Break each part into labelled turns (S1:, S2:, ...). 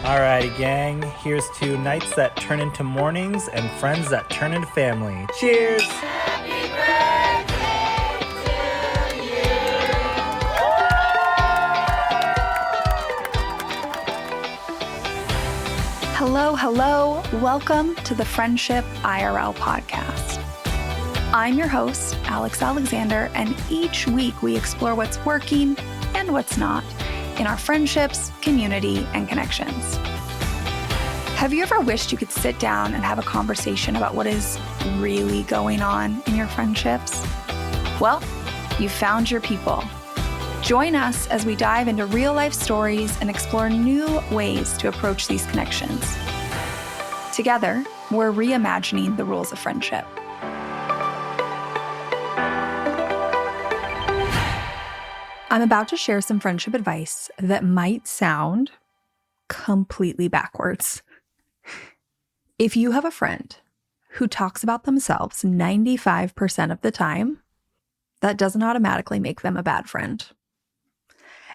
S1: Alrighty, gang. Here's to nights that turn into mornings and friends that turn into family. Cheers!
S2: Hello. Welcome to the Friendship IRL podcast. I'm your host, Alex Alexander, and each week we explore what's working and what's not in our friendships, community, and connections. Have you ever wished you could sit down and have a conversation about what is really going on in your friendships? Well, you found your people. Join us as we dive into real-life stories and explore new ways to approach these connections. Together, we're reimagining the rules of friendship. I'm about to share some friendship advice that might sound completely backwards. If you have a friend who talks about themselves 95% of the time, that doesn't automatically make them a bad friend.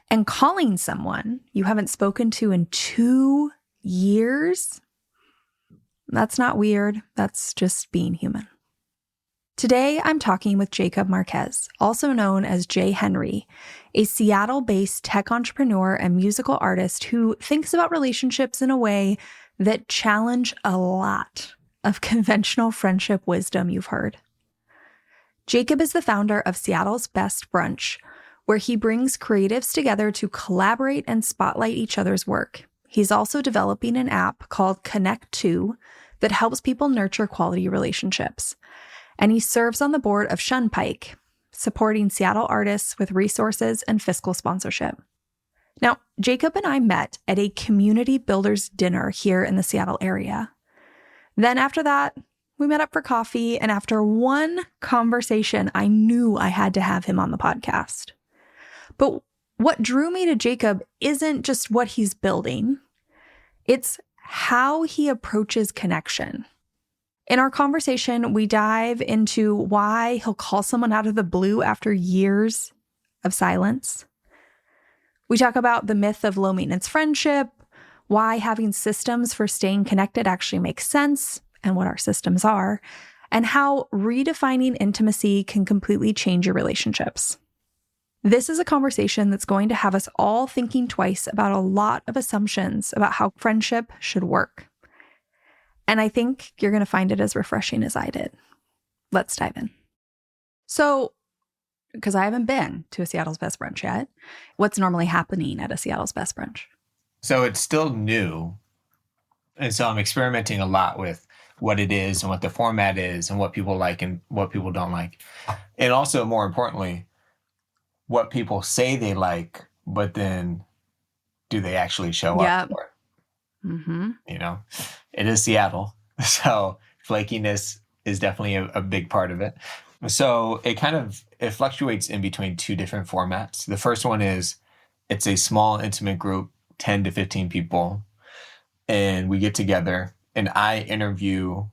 S2: And calling someone you haven't spoken to in 2 years, that's not weird. That's just being human. Today, I'm talking with Jacob Marquez, also known as Jay Henry, a Seattle-based tech entrepreneur and musical artist who thinks about relationships in a way that challenge a lot of conventional friendship wisdom you've heard. Jacob is the founder of Seattle's Best Brunch, where he brings creatives together to collaborate and spotlight each other's work. He's also developing an app called Connect 2 that helps people nurture quality relationships. And he serves on the board of Shunpike, supporting Seattle artists with resources and fiscal sponsorship. Now, Jacob and I met at a community builders dinner here in the Seattle area. Then after that, we met up for coffee, and after one conversation, I knew I had to have him on the podcast. But what drew me to Jacob isn't just what he's building, it's how he approaches connection. In our conversation, we dive into why he'll call someone out of the blue after years of silence. We talk about the myth of low-maintenance friendship, why having systems for staying connected actually makes sense, and what our systems are, and how redefining intimacy can completely change your relationships. This is a conversation that's going to have us all thinking twice about a lot of assumptions about how friendship should work. And I think you're going to find it as refreshing as I did. Let's dive in. So, because I haven't been to a Seattle's Best Brunch yet, what's normally happening at a Seattle's Best Brunch?
S3: So it's still new. And so I'm experimenting a lot with what it is and what the format is and what people like and what people don't like. And also, more importantly, what people say they like, but then do they actually show up for it?
S2: Mm-hmm.
S3: You know, it is Seattle. So flakiness is definitely a big part of it. So it fluctuates in between two different formats. The first one is it's a small, intimate group, 10 to 15 people. And we get together and I interview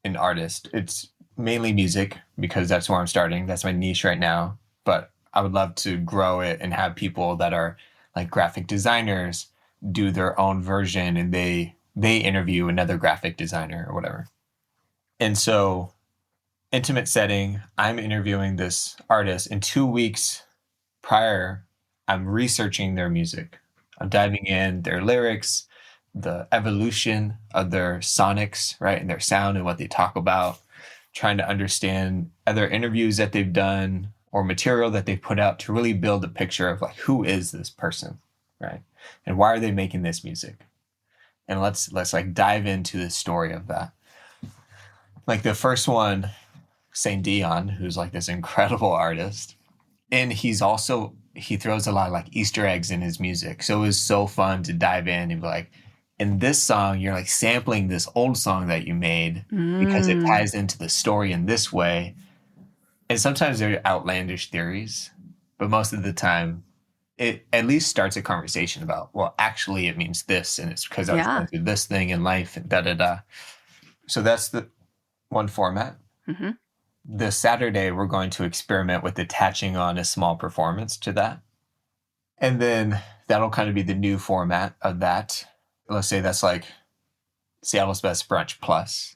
S3: an artist. It's mainly music because that's where I'm starting. That's my niche right now. But I would love to grow it and have people that are like graphic designers do their own version and they interview another graphic designer or whatever. And so intimate setting, I'm interviewing this artist. In 2 weeks prior, I'm researching their music. I'm diving in their lyrics, the evolution of their sonics, right? And their sound and what they talk about, trying to understand other interviews that they've done or material that they've put out to really build a picture of like, who is this person, right? And why are they making this music? And let's like dive into the story of that. Like the first one, Saint Dion, who's like this incredible artist. And he throws a lot of like Easter eggs in his music. So it was so fun to dive in and be like, in this song, you're like sampling this old song that you made because it ties into the story in this way. And sometimes they're outlandish theories, but most of the time, it at least starts a conversation about, well, actually it means this, and it's because I was going through this thing in life, and da-da-da. So that's the one format.
S2: Mm-hmm.
S3: This Saturday, we're going to experiment with attaching on a small performance to that. And then that'll kind of be the new format of that. Let's say that's like Seattle's Best Brunch Plus.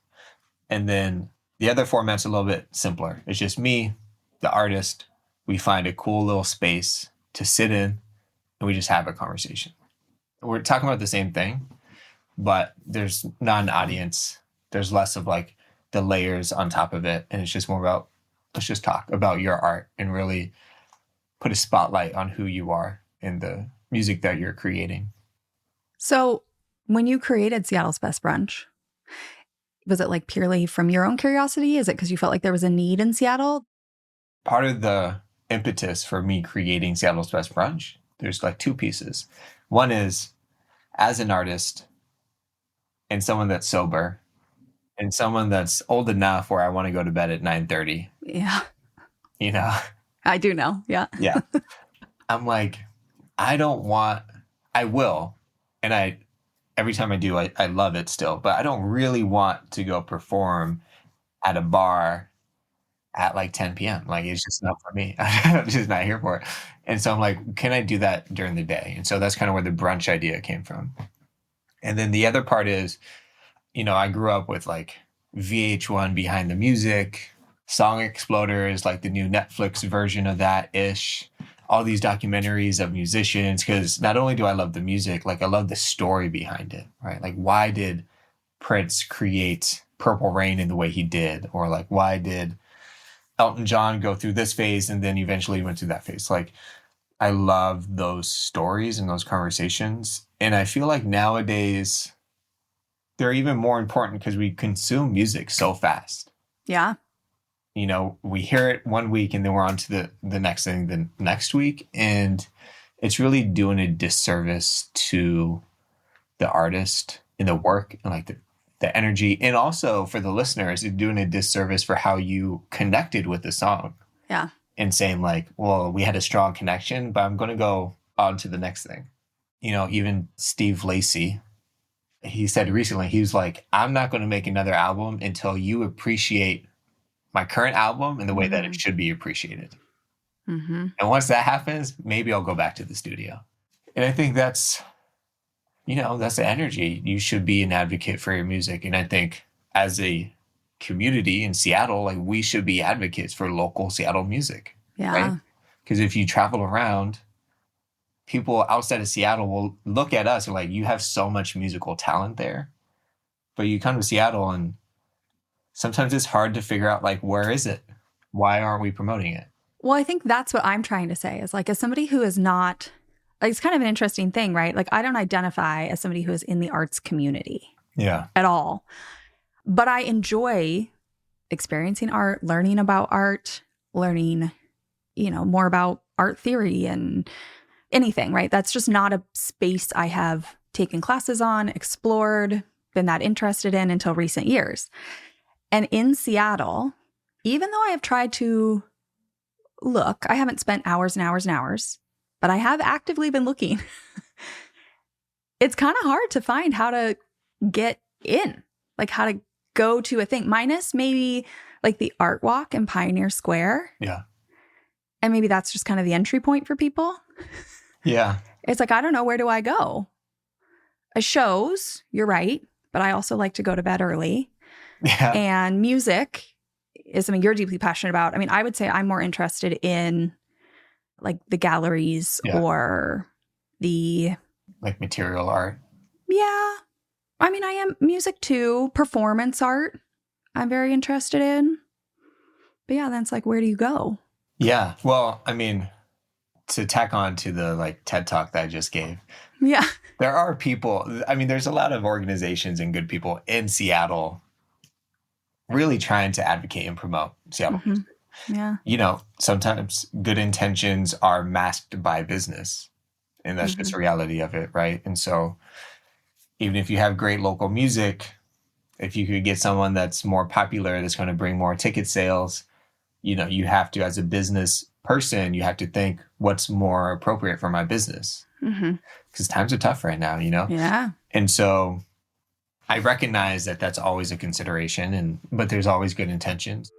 S3: And then the other format's a little bit simpler. It's just me, the artist. We find a cool little space to sit in and we just have a conversation. We're talking about the same thing, but there's not an audience. There's less of like the layers on top of it. And it's just more about, let's just talk about your art and really put a spotlight on who you are in the music that you're creating.
S2: So when you created Seattle's Best Brunch, was it like purely from your own curiosity? Is it because you felt like there was a need in Seattle?
S3: Part of the impetus for me creating Seattle's Best Brunch, there's like two pieces. One is as an artist and someone that's sober and someone that's old enough where I want to go to bed at 9:30.
S2: Yeah.
S3: You know?
S2: I do know. Yeah.
S3: Yeah. I'm like, I will. And every time I do, I love it still, but I don't really want to go perform at a bar at like 10 p.m. Like, it's just not for me. I'm just not here for it. And so I'm like, can I do that during the day? And so that's kind of where the brunch idea came from. And then the other part is, I grew up with like VH1 Behind the Music, Song Exploders, like the new Netflix version of that ish. All these documentaries of musicians, because not only do I love the music, like I love the story behind it, right? Like, why did Prince create Purple Rain in the way he did? Or like, why did Elton John go through this phase and then eventually went through that phase? Like, I love those stories and those conversations. And I feel like nowadays they're even more important because we consume music so fast.
S2: Yeah.
S3: We hear it one week and then we're on to the next thing the next week. And it's really doing a disservice to the artist and the work and like the energy. And also for the listeners, it's doing a disservice for how you connected with the song.
S2: Yeah.
S3: And saying like, well, we had a strong connection, but I'm going to go on to the next thing. Even Steve Lacy, he said recently, he was like, I'm not going to make another album until you appreciate my current album in the way that it should be appreciated.
S2: Mm-hmm.
S3: And once that happens, maybe I'll go back to the studio. And I think that's the energy. You should be an advocate for your music. And I think as a community in Seattle, like we should be advocates for local Seattle music.
S2: Yeah.
S3: Right? Because if you travel around, people outside of Seattle will look at us and like, you have so much musical talent there. But you come to Seattle and sometimes it's hard to figure out like, where is it? Why aren't we promoting it?
S2: Well, I think that's what I'm trying to say is like, as somebody who is not, like, it's kind of an interesting thing, right? Like, I don't identify as somebody who is in the arts community at all. But I enjoy experiencing art, learning about art, learning, more about art theory and anything, right? That's just not a space I have taken classes on, explored, been that interested in until recent years. And in Seattle, even though I have tried to look, I haven't spent hours and hours and hours, but I have actively been looking. It's kind of hard to find how to get in, like how to go to a thing, minus maybe like the art walk in Pioneer Square.
S3: Yeah.
S2: And maybe that's just kind of the entry point for people.
S3: Yeah.
S2: It's like, I don't know, where do I go? Shows, you're right, but I also like to go to bed early.
S3: Yeah.
S2: And music is something you're deeply passionate about. I mean, I would say I'm more interested in like the galleries or the...
S3: like material art.
S2: Yeah. I mean, I am music too. Performance art, I'm very interested in. But yeah, then it's like, where do you go?
S3: Yeah. Well, I mean, to tack on to the like TED Talk that I just gave.
S2: Yeah.
S3: There are people, I mean, there's a lot of organizations and good people in Seattle really trying to advocate and promote Seattle music.
S2: Yeah.
S3: Sometimes good intentions are masked by business. And that's just the reality of it, right? And so even if you have great local music, if you could get someone that's more popular, that's going to bring more ticket sales, you have to, as a business person, you have to think what's more appropriate for my business. Because times are tough right now,
S2: Yeah.
S3: And so I recognize that that's always a consideration, but there's always good intentions.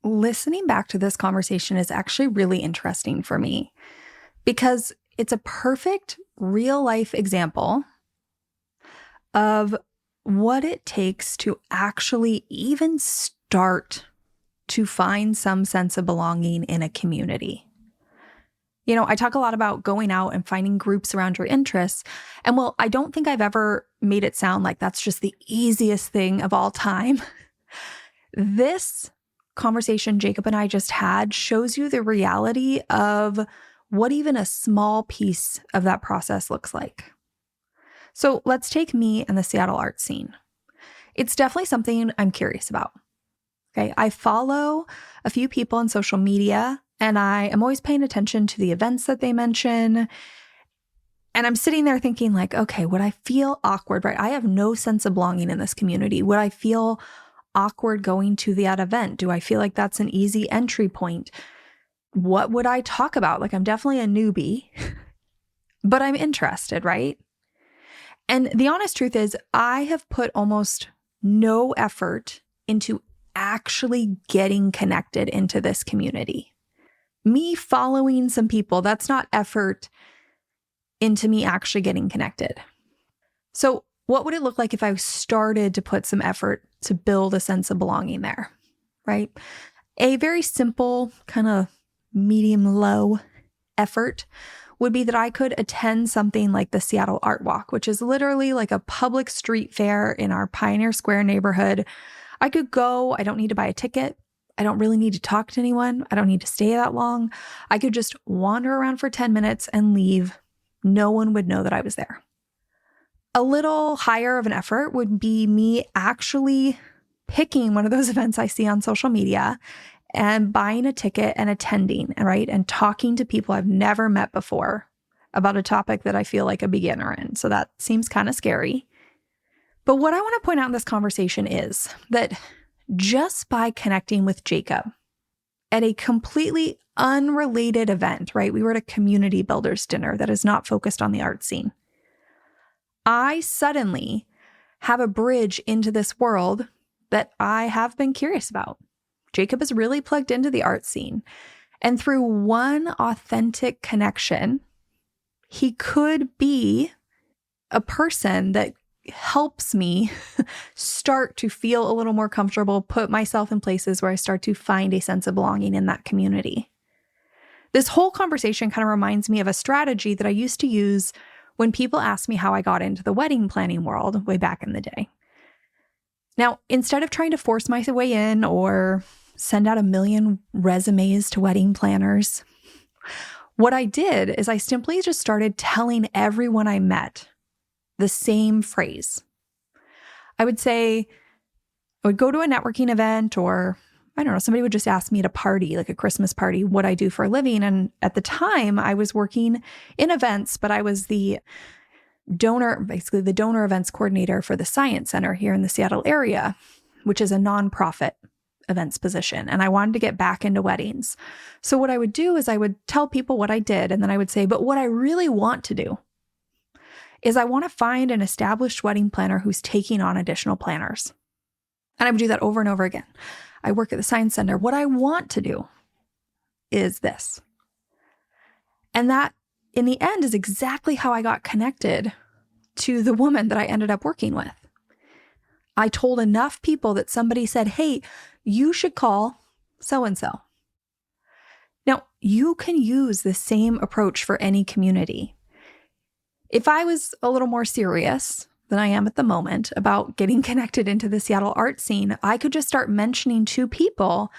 S2: Listening back to this conversation is actually really interesting for me because it's a perfect real life example of what it takes to actually even start to find some sense of belonging in a community. You know, I talk a lot about going out and finding groups around your interests. And well, I don't think I've ever made it sound like that's just the easiest thing of all time. This conversation Jacob and I just had shows you the reality of what even a small piece of that process looks like. So let's take me and the Seattle art scene. It's definitely something I'm curious about. Okay, I follow a few people on social media, and I am always paying attention to the events that they mention. And I'm sitting there thinking like, okay, would I feel awkward, right? I have no sense of belonging in this community. Would I feel awkward going to that event? Do I feel like that's an easy entry point? What would I talk about? Like, I'm definitely a newbie, but I'm interested, right? And the honest truth is, I have put almost no effort into actually getting connected into this community. Me following some people, that's not effort into me actually getting connected. So what would it look like if I started to put some effort to build a sense of belonging there, right? A very simple kind of medium-low effort would be that I could attend something like the Seattle Art Walk, which is literally like a public street fair in our Pioneer Square neighborhood. I could go. I don't need to buy a ticket. I don't really need to talk to anyone. I don't need to stay that long. I could just wander around for 10 minutes and leave. No one would know that I was there. A little higher of an effort would be me actually picking one of those events I see on social media and buying a ticket and attending, right? And talking to people I've never met before about a topic that I feel like a beginner in. So that seems kind of scary. But what I want to point out in this conversation is that just by connecting with Jacob at a completely unrelated event, right? We were at a community builders dinner that is not focused on the art scene. I suddenly have a bridge into this world that I have been curious about. Jacob is really plugged into the art scene. And through one authentic connection, he could be a person that helps me start to feel a little more comfortable, put myself in places where I start to find a sense of belonging in that community. This whole conversation kind of reminds me of a strategy that I used to use when people asked me how I got into the wedding planning world way back in the day. Now, instead of trying to force my way in or send out 1 million resumes to wedding planners, what I did is I simply just started telling everyone I met the same phrase. I would say, I would go to a networking event, or I don't know, somebody would just ask me at a party, like a Christmas party, what I do for a living. And at the time I was working in events, but I was the donor events coordinator for the Science Center here in the Seattle area, which is a nonprofit events position. And I wanted to get back into weddings. So what I would do is I would tell people what I did. And then I would say, but what I really want to do is I want to find an established wedding planner who's taking on additional planners. And I would do that over and over again. I work at the Science Center. What I want to do is this. And that, in the end, is exactly how I got connected to the woman that I ended up working with. I told enough people that somebody said, hey, you should call so-and-so. Now, you can use the same approach for any community. If I was a little more serious than I am at the moment about getting connected into the Seattle art scene, I could just start mentioning to people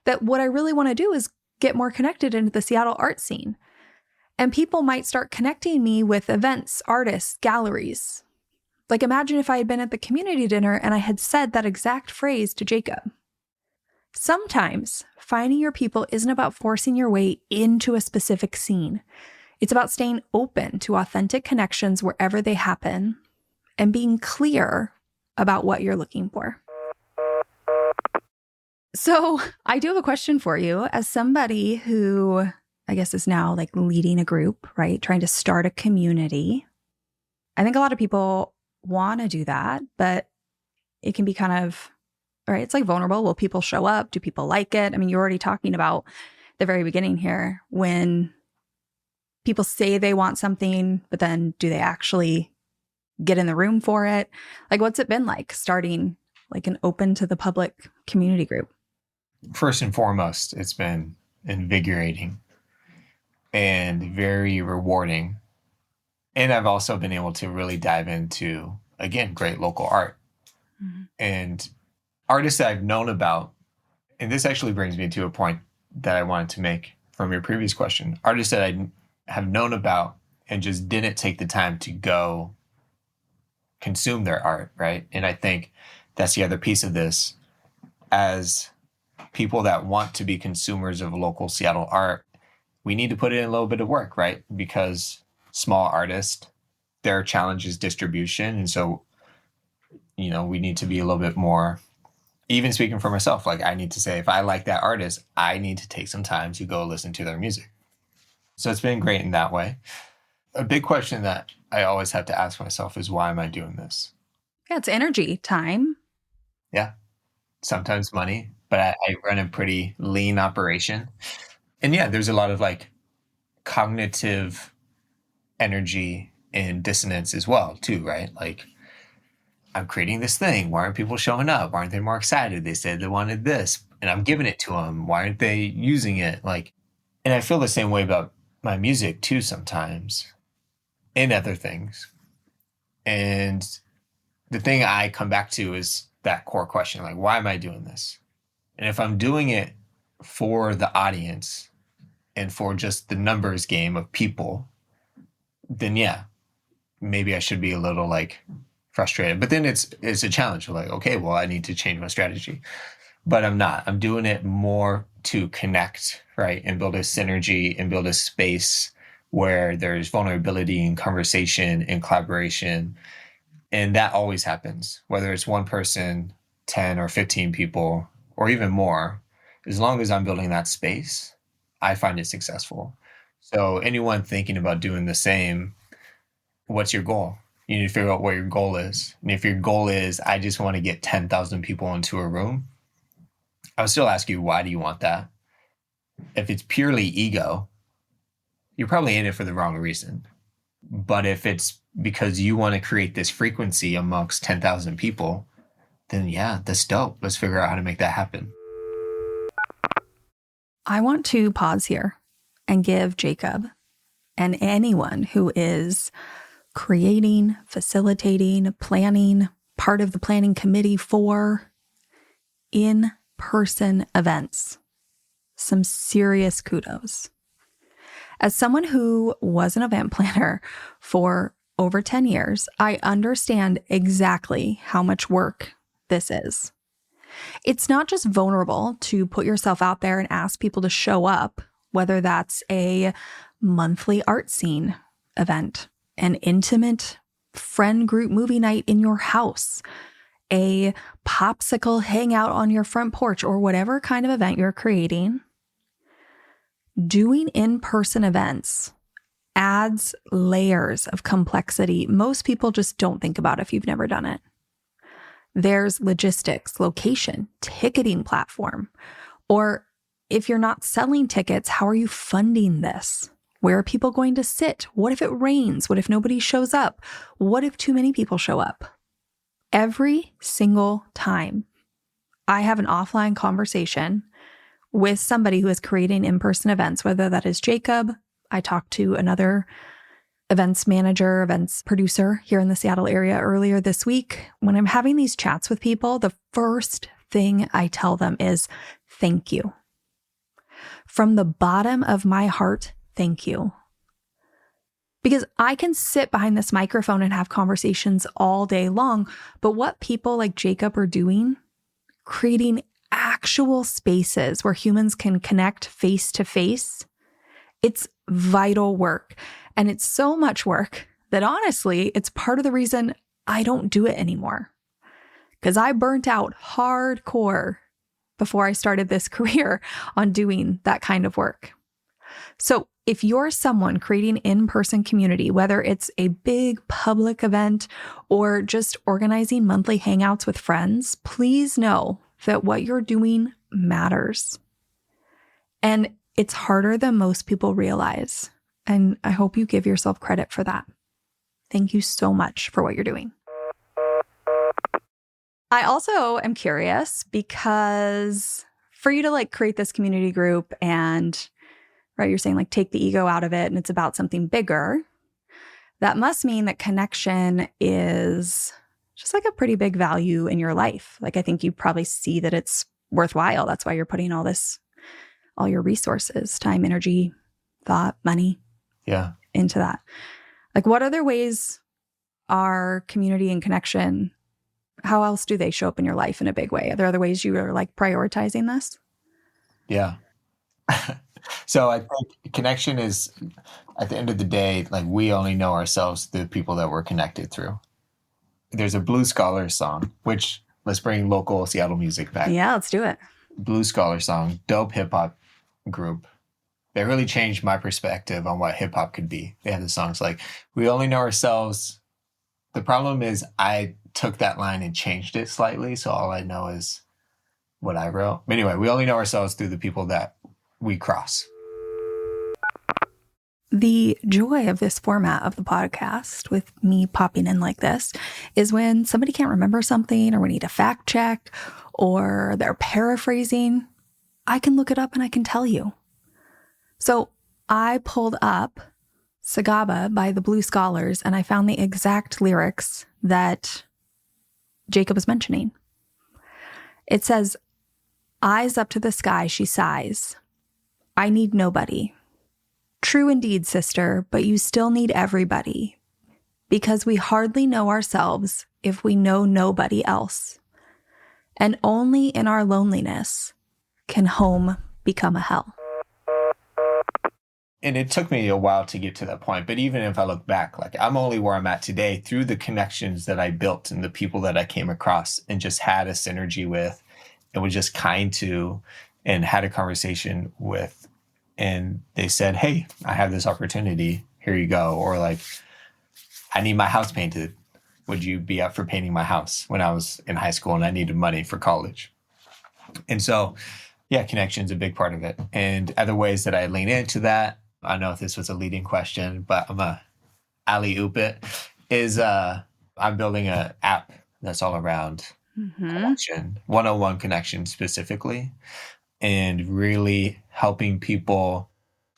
S2: that what I really want to do is get more connected into the Seattle art scene. And people might start connecting me with events, artists, galleries. Like, imagine if I had been at the community dinner and I had said that exact phrase to Jacob. Sometimes finding your people isn't about forcing your way into a specific scene. It's about staying open to authentic connections wherever they happen and being clear about what you're looking for. So I do have a question for you. As somebody who I guess is now like leading a group, right? Trying to start a community. I think a lot of people want to do that, but it can be kind of, all right, it's like vulnerable. Will people show up? Do people like it? I mean, you're already talking about the very beginning here when people say they want something, but then do they actually get in the room for it? Like, what's it been like starting like an open to the public community group?
S3: First and foremost, it's been invigorating and very rewarding. And I've also been able to really dive into, again, great local art and artists that I've known about. And this actually brings me to a point that I wanted to make from your previous question. Artists that I have known about and just didn't take the time to go consume their art, right? And I think that's the other piece of this. As people that want to be consumers of local Seattle art, we need to put in a little bit of work, right? Because small artists, their challenge is distribution. And so, we need to be a little bit more, even speaking for myself, like I need to say, if I like that artist, I need to take some time to go listen to their music. So it's been great in that way. A big question that I always have to ask myself is, why am I doing this?
S2: Yeah, it's energy, time.
S3: Yeah. Sometimes money, but I run a pretty lean operation. And yeah, there's a lot of like cognitive energy and dissonance as well, too, right? Like, I'm creating this thing. Why aren't people showing up? Why aren't they more excited? They said they wanted this and I'm giving it to them. Why aren't they using it? Like, and I feel the same way about my music too sometimes, and other things. And the thing I come back to is that core question, like, why am I doing this? And if I'm doing it for the audience and for just the numbers game of people, then yeah, maybe I should be a little like frustrated. But then it's a challenge. Like, okay, well, I need to change my strategy. But I'm not. I'm doing it more to connect, right? And build a synergy and build a space where there's vulnerability and conversation and collaboration. And that always happens, whether it's one person, 10 or 15 people, or even more. As long as I'm building that space, I find it successful. So anyone thinking about doing the same, what's your goal? You need to figure out what your goal is. And if your goal is, I just want to get 10,000 people into a room, I would still ask you, why do you want that? If it's purely ego, you're probably in it for the wrong reason. But if it's because you want to create this frequency amongst 10,000 people, then yeah, that's dope. Let's figure out how to make that happen.
S2: I want to pause here and give Jacob and anyone who is creating, facilitating, planning, part of the planning committee for in-person events some serious kudos. As someone who was an event planner for over 10 years, I understand exactly how much work this is. It's not just vulnerable to put yourself out there and ask people to show up, whether that's a monthly art scene event, an intimate friend group movie night in your house, a popsicle hangout on your front porch, or whatever kind of event you're creating. Doing in-person events adds layers of complexity most people just don't think about if you've never done it. There's logistics, location, ticketing platform. Or if you're not selling tickets, how are you funding this? Where are people going to sit? What if it rains? What if nobody shows up? What if too many people show up? Every single time I have an offline conversation with somebody who is creating in-person events, whether that is Jacob, I talked to another events manager, events producer here in the Seattle area earlier this week. When I'm having these chats with people, the first thing I tell them is thank you. From the bottom of my heart, thank you. Because I can sit behind this microphone and have conversations all day long, but what people like Jacob are doing, creating actual spaces where humans can connect face to face, it's vital work. And it's so much work that honestly, it's part of the reason I don't do it anymore. Because I burnt out hardcore before I started this career on doing that kind of work. So if you're someone creating in-person community, whether it's a big public event or just organizing monthly hangouts with friends, please know that what you're doing matters. And it's harder than most people realize. And I hope you give yourself credit for that. Thank you so much for what you're doing. I also am curious because for you to like create this community group and, right, you're saying like take the ego out of it and it's about something bigger. That must mean that connection is just like a pretty big value in your life. Like I think you probably see that it's worthwhile. That's why you're putting all your resources, time, energy, thought, money into that. Like what other ways are community and connection, how else do they show up in your life in a big way? Are there other ways you are like prioritizing this?
S3: Yeah. So I think connection is, at the end of the day, like we only know ourselves through the people that we're connected through. There's a Blue Scholar song, which let's bring local Seattle music back.
S2: Yeah, let's do it.
S3: Blue Scholar song, dope hip hop group. They really changed my perspective on what hip hop could be. They have the songs like, we only know ourselves. The problem is I took that line and changed it slightly. So all I know is what I wrote. But anyway, we only know ourselves through the people that we cross.
S2: The joy of this format of the podcast with me popping in like this is when somebody can't remember something or we need a fact check or they're paraphrasing, I can look it up and I can tell you. So I pulled up Sagaba by the Blue Scholars and I found the exact lyrics that Jacob was mentioning. It says, eyes up to the sky, she sighs. I need nobody. True indeed, sister, but you still need everybody. Because we hardly know ourselves if we know nobody else. And only in our loneliness can home become a hell.
S3: And it took me a while to get to that point. But even if I look back, like I'm only where I'm at today through the connections that I built and the people that I came across and just had a synergy with and was just kind to and had a conversation with. And they said, hey, I have this opportunity. Here you go. Or like, I need my house painted. Would you be up for painting my house when I was in high school and I needed money for college? And so, yeah, connection's a big part of it. And other ways that I lean into that, I don't know if this was a leading question, but I'm a alley-oop it, is I'm building an app that's all around connection, one-on-one connection specifically, and really helping people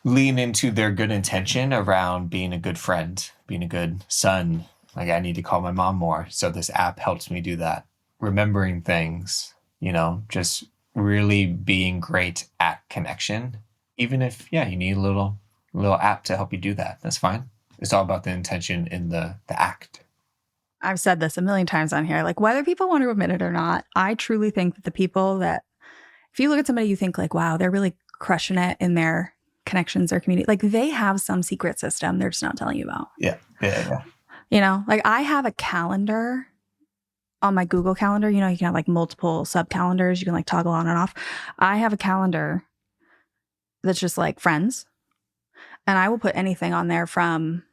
S3: lean into their good intention around being a good friend, being a good son. Like I need to call my mom more. So this app helps me do that. Remembering things, just really being great at connection. Even if, you need a little app to help you do that. That's fine. It's all about the intention in the act.
S2: I've said this a million times on here, like whether people want to admit it or not, I truly think that the people that, if you look at somebody, you think like, wow, they're really crushing it in their connections, their community, like they have some secret system they're just not telling you about.
S3: Yeah.
S2: Like I have a calendar on my Google Calendar. You can have like multiple sub calendars. You can like toggle on and off. I have a calendar that's just like friends. And I will put anything on there from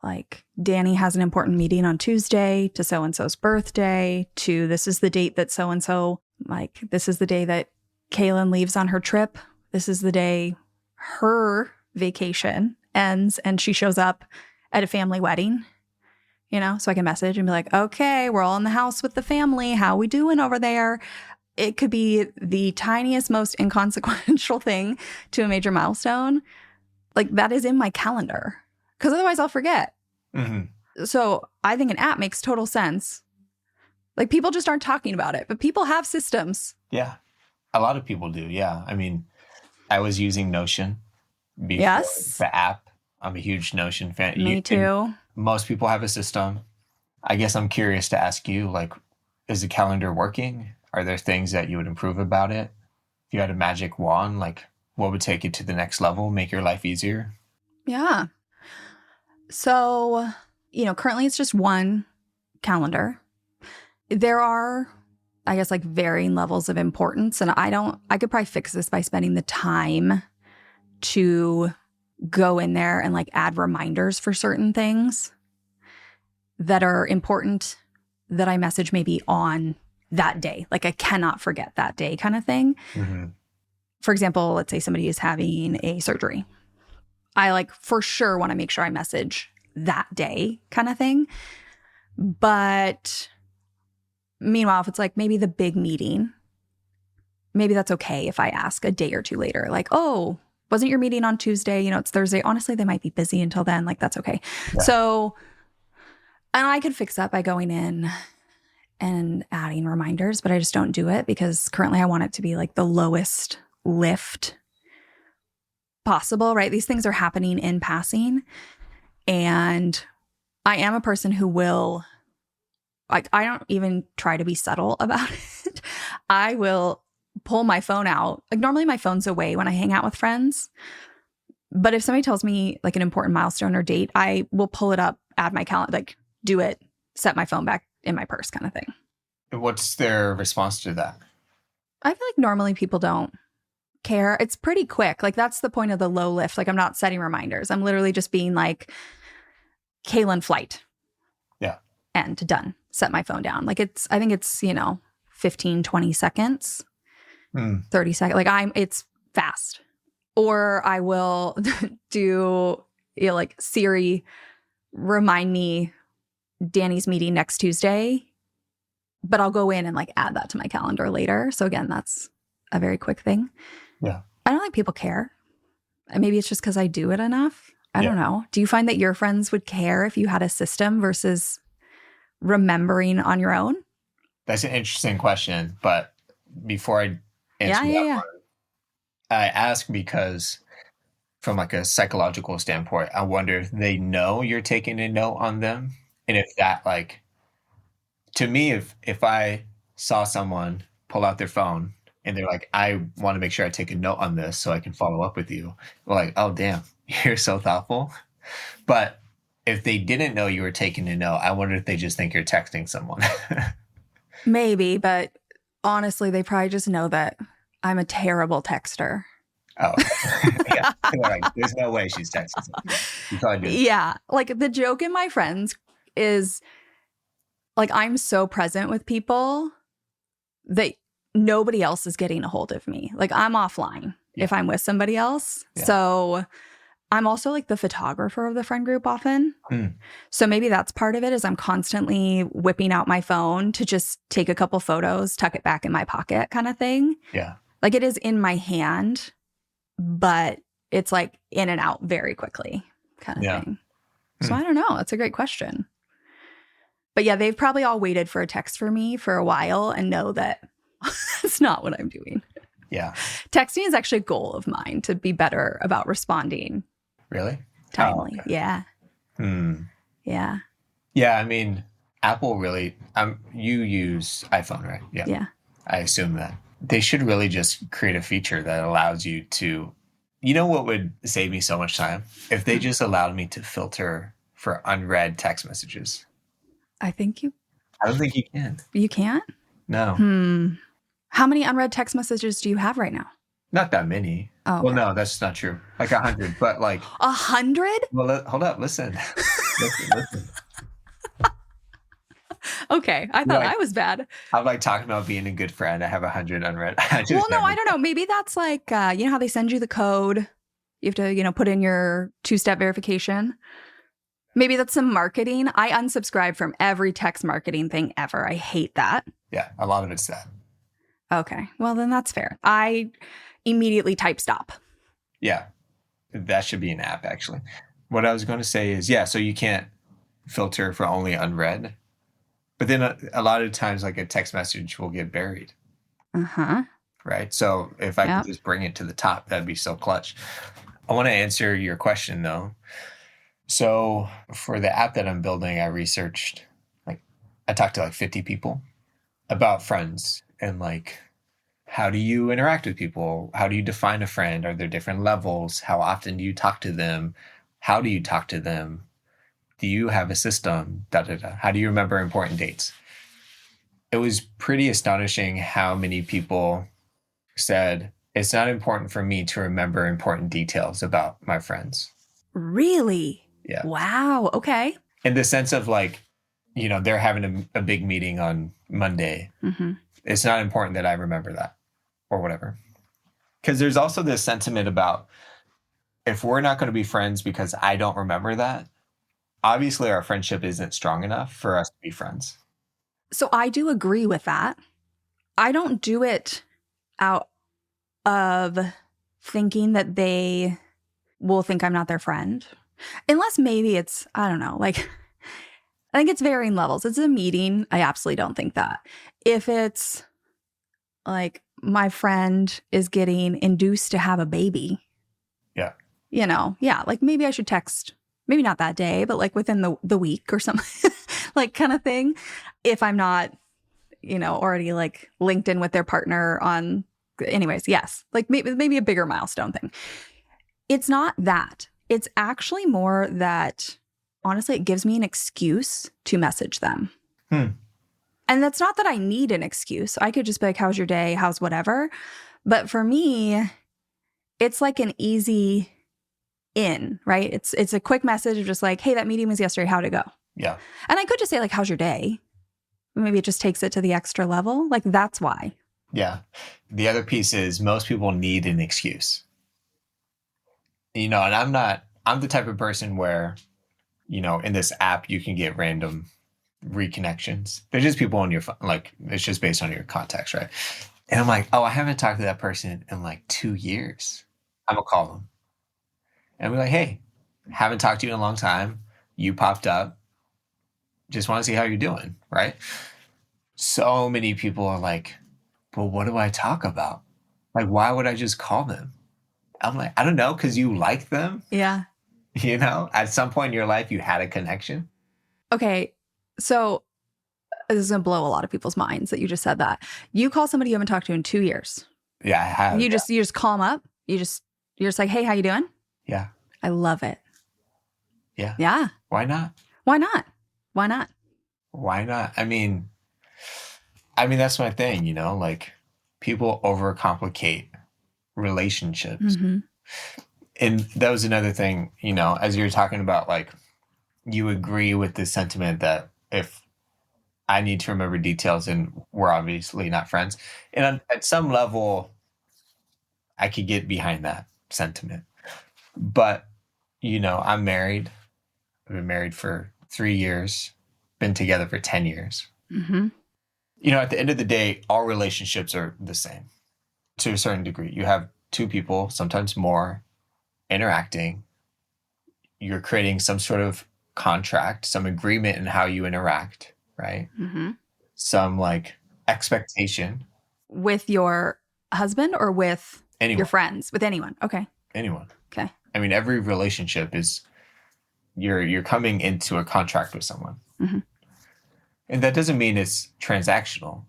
S2: like Danny has an important meeting on Tuesday to so-and-so's birthday to this is the date that so-and-so, like this is the day that Kaylin leaves on her trip. This is the day her vacation ends and she shows up at a family wedding, so I can message and be like, okay, we're all in the house with the family. How we doing over there? It could be the tiniest, most inconsequential thing to a major milestone. Like that is in my calendar because otherwise I'll forget. Mm-hmm. So I think an app makes total sense. Like people just aren't talking about it, but people have systems.
S3: Yeah. A lot of people do. Yeah. I mean, I was using Notion before the app. I'm a huge Notion fan.
S2: Me too.
S3: Most people have a system. I guess I'm curious to ask you, like, is the calendar working? Are there things that you would improve about it? If you had a magic wand, like what would take it to the next level, make your life easier?
S2: Yeah. So, currently it's just one calendar. There are, I guess, like varying levels of importance. And I could probably fix this by spending the time to go in there and like add reminders for certain things that are important that I message maybe on that day. Like I cannot forget that day kind of thing. Mm-hmm. For example, let's say somebody is having a surgery. I like for sure want to make sure I message that day kind of thing. But meanwhile, if it's like maybe the big meeting, maybe that's okay if I ask a day or two later, like, oh, wasn't your meeting on Tuesday? You know, it's Thursday. Honestly, they might be busy until then. Like, that's okay.
S3: Yeah.
S2: So, and I could fix that by going in and adding reminders, but I just don't do it because currently I want it to be like the lowest lift possible, right? These things are happening in passing. And I am a person who will, like, I don't even try to be subtle about it. I will pull my phone out. Like, normally my phone's away when I hang out with friends. But if somebody tells me like an important milestone or date, I will pull it up, add my calendar, like do it, set my phone back in my purse kind of thing.
S3: What's their response to that?
S2: I feel like normally people don't care. It's pretty quick. Like, that's the point of the low lift. Like, I'm not setting reminders. I'm literally just being like, Kaylin flight.
S3: Yeah.
S2: And done. Set my phone down. Like, I think it's, 15, 20 seconds, 30 seconds. Like, it's fast. Or I will do, like, Siri, remind me Danny's meeting next Tuesday, but I'll go in and like add that to my calendar later. So again, that's a very quick thing.
S3: Yeah.
S2: I don't think people care. And maybe it's just because I do it enough. I don't know. Do you find that your friends would care if you had a system versus remembering on your own?
S3: That's an interesting question. But before I answer that one, I ask because from like a psychological standpoint, I wonder if they know you're taking a note on them. And if that, like, to me, if I saw someone pull out their phone and they're like, I want to make sure I take a note on this so I can follow up with you. We're like, oh, damn, you're so thoughtful. But if they didn't know you were taking a note, I wonder if they just think you're texting someone.
S2: Maybe, but honestly, they probably just know that I'm a terrible texter.
S3: Oh, yeah. Like, there's no way she's texting someone. You probably do.
S2: Yeah. Like, the joke in my friends is like, I'm so present with people that nobody else is getting a hold of me. Like, I'm offline if I'm with somebody else. Yeah. So I'm also like the photographer of the friend group often. So maybe that's part of it, is I'm constantly whipping out my phone to just take a couple photos, tuck it back in my pocket kind of thing.
S3: Yeah.
S2: Like, it is in my hand, but it's like in and out very quickly kind of thing. So I don't know. That's a great question. But yeah, they've probably all waited for a text from me for a while and know that that's not what I'm doing.
S3: Yeah.
S2: Texting is actually a goal of mine, to be better about responding.
S3: Really?
S2: Timely.
S3: Oh, okay.
S2: Yeah. Yeah.
S3: Yeah. I mean, Apple really, you use iPhone, right? Yeah.
S2: Yeah.
S3: I assume that. They should really just create a feature that allows you to, you know what would save me so much time? If they just allowed me to filter for unread text messages.
S2: I don't think you
S3: can.
S2: You can't?
S3: No.
S2: How many unread text messages do you have right now?
S3: Not that many.
S2: Oh, okay.
S3: Well, no, that's not true. Like 100, but like
S2: 100?
S3: Well, hold up. Listen. listen.
S2: Okay, I thought I was bad.
S3: I'm like talking about being a good friend. I have 100 unread.
S2: I don't know. Maybe that's like, you know how they send you the code? You have to, put in your 2-step verification. Maybe that's some marketing. I unsubscribe from every text marketing thing ever. I hate that.
S3: Yeah, a lot of it's that.
S2: Okay, well, then that's fair. I immediately type stop.
S3: Yeah, that should be an app, actually. What I was going to say is, so you can't filter for only unread. But then a lot of times, like, a text message will get buried. Right? So if I could just bring it to the top, that'd be so clutch. I want to answer your question, though. So for the app that I'm building, I researched, I talked to 50 people about friends and how do you interact with people? How do you define a friend? Are there different levels? How often do you talk to them? How do you talk to them? Do you have a system? How do you remember important dates? It was pretty astonishing how many people said, it's not important for me to remember important details about my friends.
S2: Really?
S3: Yeah.
S2: Wow. Okay.
S3: In the sense of they're having a big meeting on Monday. It's not important that I remember that or whatever. Because there's also this sentiment about if we're not going to be friends because I don't remember that, obviously our friendship isn't strong enough for us to be friends.
S2: So I do agree with that. I don't do it out of thinking that they will think I'm not their friend. Unless maybe it's, I don't know, like, I think it's varying levels. It's a meeting. I absolutely don't think that. If it's like my friend is getting induced to have a baby.
S3: Yeah.
S2: Yeah, like maybe I should text, maybe not that day, but like within the week or something, like kind of thing. If I'm not, already like linked in with their partner on, anyways, yes, like maybe a bigger milestone thing. It's not that. It's actually more that, honestly, it gives me an excuse to message them. And that's not that I need an excuse. I could just be like, how's your day? How's whatever? But for me, it's like an easy in, right? It's a quick message of just like, hey, that meeting was yesterday. How'd it go?
S3: Yeah.
S2: And I could just say like, how's your day? Maybe it just takes it to the extra level. Like that's why.
S3: Yeah. The other piece is most people need an excuse. And I'm the type of person where, in this app, you can get random reconnections. They're just people on your phone, like it's just based on your context, right? And I'm like, oh, I haven't talked to that person in like 2 years. I'm gonna call them and be like, hey, haven't talked to you in a long time. You popped up. Just want to see how you're doing, right? So many people are like, well, what do I talk about? Like, why would I just call them? I'm like, I don't know, because you like them.
S2: Yeah.
S3: At some point in your life, you had a connection.
S2: Okay. So this is going to blow a lot of people's minds that you just said that. You call somebody you haven't talked to in 2 years.
S3: Yeah, I have.
S2: You just call them up. You're just like, hey, how you doing?
S3: Yeah.
S2: I love it.
S3: Yeah.
S2: Yeah.
S3: Why not?
S2: Why not? Why not?
S3: Why not? I mean, that's my thing, like people overcomplicate relationships.
S2: Mm-hmm.
S3: And that was another thing, as you're talking about, like, you agree with the sentiment that if I need to remember details and we're obviously not friends. And at some level, I could get behind that sentiment. But, I'm married. I've been married for 3 years, been together for 10 years.
S2: Mm-hmm.
S3: At the end of the day, all relationships are the same to a certain degree. You have two people, sometimes more, interacting. You're creating some sort of contract, some agreement in how you interact, right?
S2: Mm-hmm.
S3: Some like expectation.
S2: With your husband or with
S3: Anyone.
S2: your friends? With anyone. Okay.
S3: Anyone.
S2: Okay.
S3: Every relationship is you're coming into a contract with someone.
S2: Mm-hmm.
S3: And that doesn't mean it's transactional,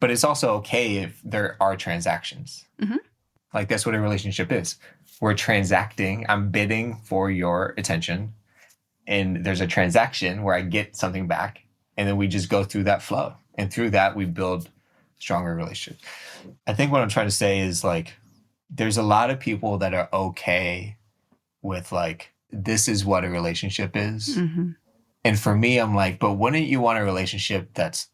S3: but it's also okay if there are transactions.
S2: Mm-hmm.
S3: Like that's what a relationship is. We're transacting. I'm bidding for your attention. And there's a transaction where I get something back. And then we just go through that flow. And through that, we build stronger relationships. I think what I'm trying to say is like, there's a lot of people that are okay with like, this is what a relationship is.
S2: Mm-hmm.
S3: And for me, I'm like, but wouldn't you want a relationship that's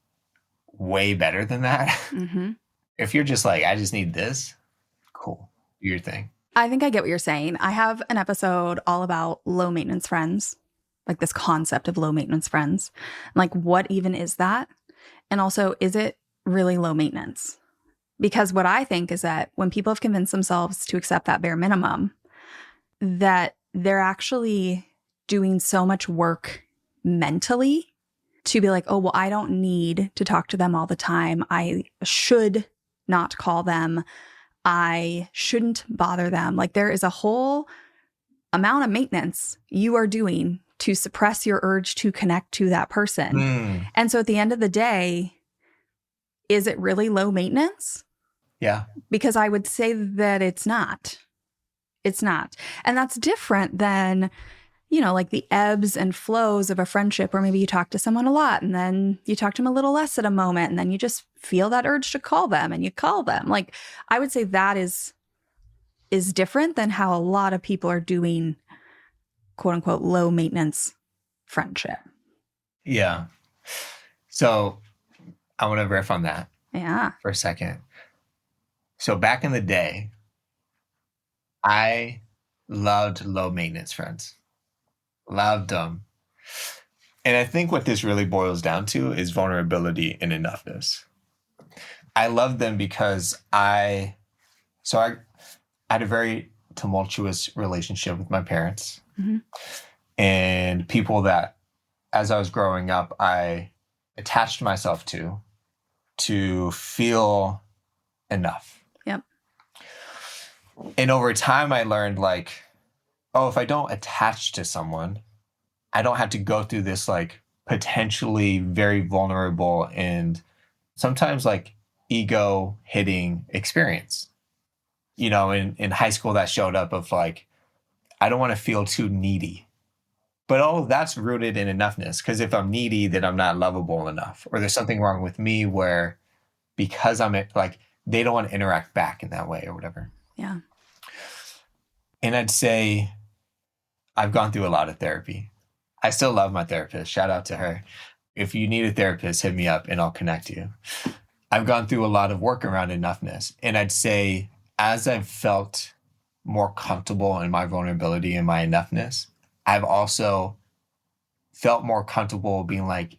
S3: way better than that?
S2: Mm-hmm.
S3: If you're just like, I just need this, cool, do your thing.
S2: I think I get what you're saying. I have an episode all about low maintenance friends, like this concept of low maintenance friends. Like, what even is that? And also, is it really low maintenance? Because what I think is that when people have convinced themselves to accept that bare minimum, that they're actually doing so much work mentally to be like, oh, well, I don't need to talk to them all the time. I should not call them. I shouldn't bother them. Like there is a whole amount of maintenance you are doing to suppress your urge to connect to that person. And so at the end of the day, is it really low maintenance?
S3: Yeah.
S2: Because I would say that it's not. It's not. And that's different than, like the ebbs and flows of a friendship where maybe you talk to someone a lot and then you talk to them a little less at a moment and then you just feel that urge to call them and you call them. Like I would say that is different than how a lot of people are doing quote unquote low maintenance friendship.
S3: Yeah. So I want to riff on that for a second. So back in the day, I Loved low maintenance friends. Loved them. And I think what this really boils down to is vulnerability and enoughness. I loved them because I had a very tumultuous relationship with my parents and people that, as I was growing up, I attached myself to feel enough.
S2: Yep.
S3: And over time, I learned like, oh, if I don't attach to someone, I don't have to go through this like potentially very vulnerable and sometimes like ego hitting experience. You know, in high school that showed up of like, I don't want to feel too needy. But all of that's rooted in enoughness. Because if I'm needy, then I'm not lovable enough. Or there's something wrong with me where because I'm like, they don't want to interact back in that way or whatever.
S2: Yeah.
S3: And I'd say I've gone through a lot of therapy. I still love my therapist. Shout out to her. If you need a therapist, hit me up and I'll connect you. I've gone through a lot of work around enoughness. And I'd say as I've felt more comfortable in my vulnerability and my enoughness, I've also felt more comfortable being like,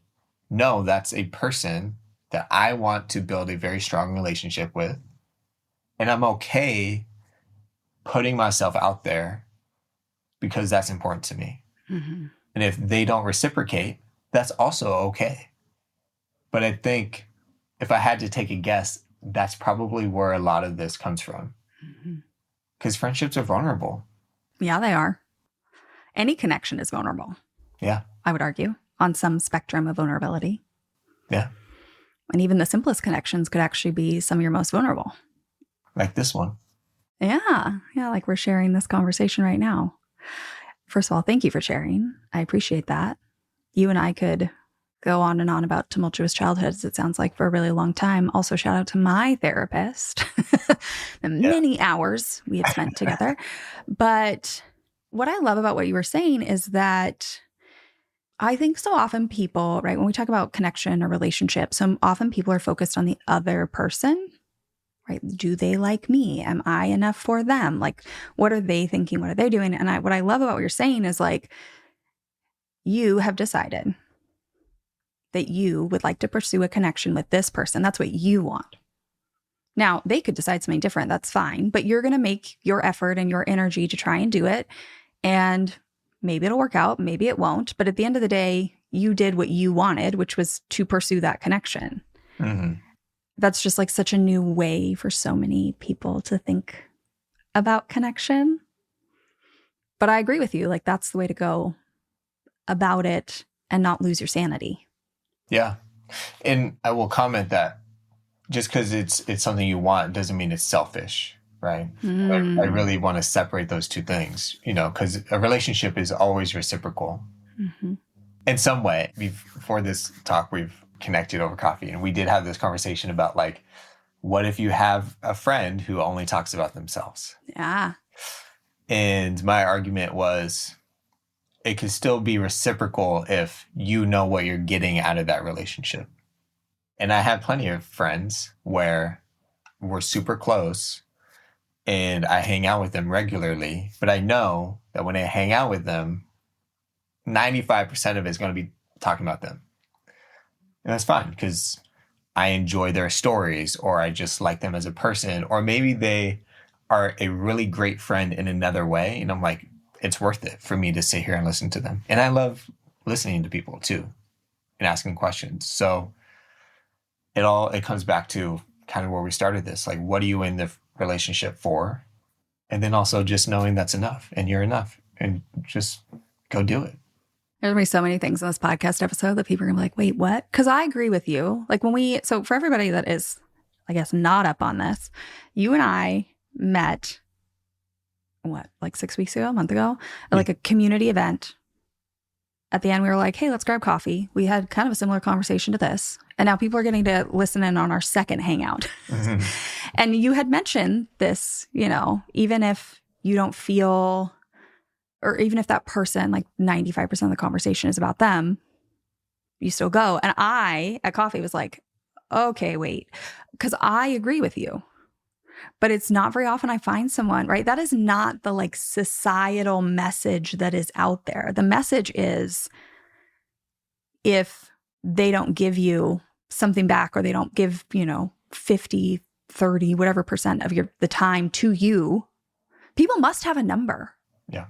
S3: no, that's a person that I want to build a very strong relationship with. And I'm okay putting myself out there because that's important to me. Mm-hmm. And if they don't reciprocate, that's also okay. But I think if I had to take a guess, that's probably where a lot of this comes from. Because friendships are vulnerable.
S2: Yeah, they are. Any connection is vulnerable.
S3: Yeah.
S2: I would argue on some spectrum of vulnerability.
S3: Yeah.
S2: And even the simplest connections could actually be some of your most vulnerable.
S3: Like this one.
S2: Yeah. Yeah. Like we're sharing this conversation right now. First of all, thank you for sharing. I appreciate that. You and I could go on and on about tumultuous childhoods, it sounds like, for a really long time. Also, shout out to my therapist, the many hours we had spent together. But what I love about what you were saying is that I think so often people, right, when we talk about connection or relationship, so often people are focused on the other person, right? Do they like me? Am I enough for them? Like, what are they thinking? What are they doing? And what I love about what you're saying is like, you have decided that you would like to pursue a connection with this person. That's what you want. Now, they could decide something different. That's fine. But you're going to make your effort and your energy to try and do it. And maybe it'll work out. Maybe it won't. But at the end of the day, you did what you wanted, which was to pursue that connection. Mm-hmm. That's just like such a new way for so many people to think about connection. But I agree with you. Like, that's the way to go about it and not lose your sanity.
S3: Yeah. And I will comment that just because it's something you want doesn't mean it's selfish, right? I really want to separate those two things, you know, because a relationship is always reciprocal. Mm-hmm. In some way. Before this talk, we've connected over coffee, and we did have this conversation about like, what if you have a friend who only talks about themselves?
S2: Yeah.
S3: And my argument was, it could still be reciprocal if you know what you're getting out of that relationship. And I have plenty of friends where we're super close and I hang out with them regularly, but I know that when I hang out with them, 95% of it is going to be talking about them. And that's fine because I enjoy their stories, or I just like them as a person, or maybe they are a really great friend in another way. And I'm like, it's worth it for me to sit here and listen to them. And I love listening to people too and asking questions. So it comes back to kind of where we started this. Like, what are you in the relationship for? And then also just knowing that's enough and you're enough, and just go do it.
S2: There's going to be so many things in this podcast episode that people are going to be like, wait, what? Because I agree with you. Like so for everybody that is, I guess, not up on this, you and I met like 6 weeks ago, a month ago, at like a community event. At the end, we were like, hey, let's grab coffee. We had kind of a similar conversation to this. And now people are getting to listen in on our second hangout. Mm-hmm. And you had mentioned this, you know, even if you don't feel, or even if that person, like 95% of the conversation is about them, you still go. And I, at coffee, was like, okay, wait, because I agree with you. But it's not very often I find someone, right? That is not the like societal message that is out there. The message is if they don't give you something back or they don't give, 50, 30, whatever percent of the time to you, people must have a number.
S3: Yeah.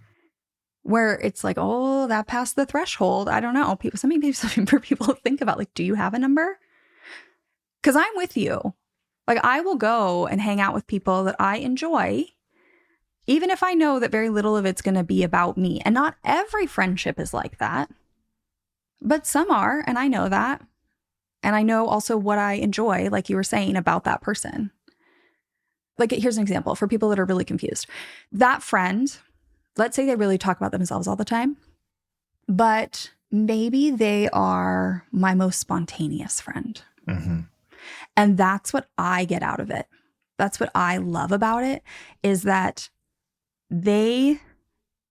S2: Where it's like, oh, that passed the threshold. I don't know. Something for people to think about, like, do you have a number? Because I'm with you. Like, I will go and hang out with people that I enjoy, even if I know that very little of it's going to be about me. And not every friendship is like that. But some are, and I know that. And I know also what I enjoy, like you were saying, about that person. Like, here's an example for people that are really confused. That friend, let's say they really talk about themselves all the time, but maybe they are my most spontaneous friend.
S3: Mm-hmm.
S2: And that's what I get out of it. That's what I love about it, is that they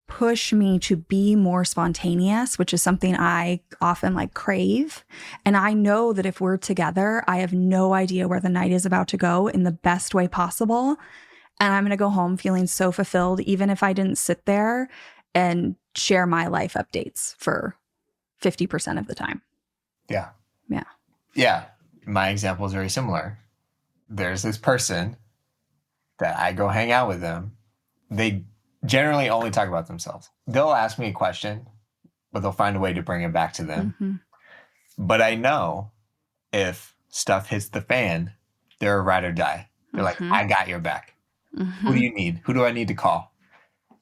S2: push me to be more spontaneous, which is something I often like crave. And I know that if we're together, I have no idea where the night is about to go in the best way possible. And I'm going to go home feeling so fulfilled, even if I didn't sit there and share my life updates for 50% of the time.
S3: Yeah.
S2: Yeah.
S3: Yeah. My example is very similar. There's this person that I go hang out with them. They generally only talk about themselves. They'll ask me a question, but they'll find a way to bring it back to them.
S2: Mm-hmm.
S3: But I know if stuff hits the fan, they're a ride or die. They're like, I got your back.
S2: Mm-hmm.
S3: Who do you need? Who do I need to call?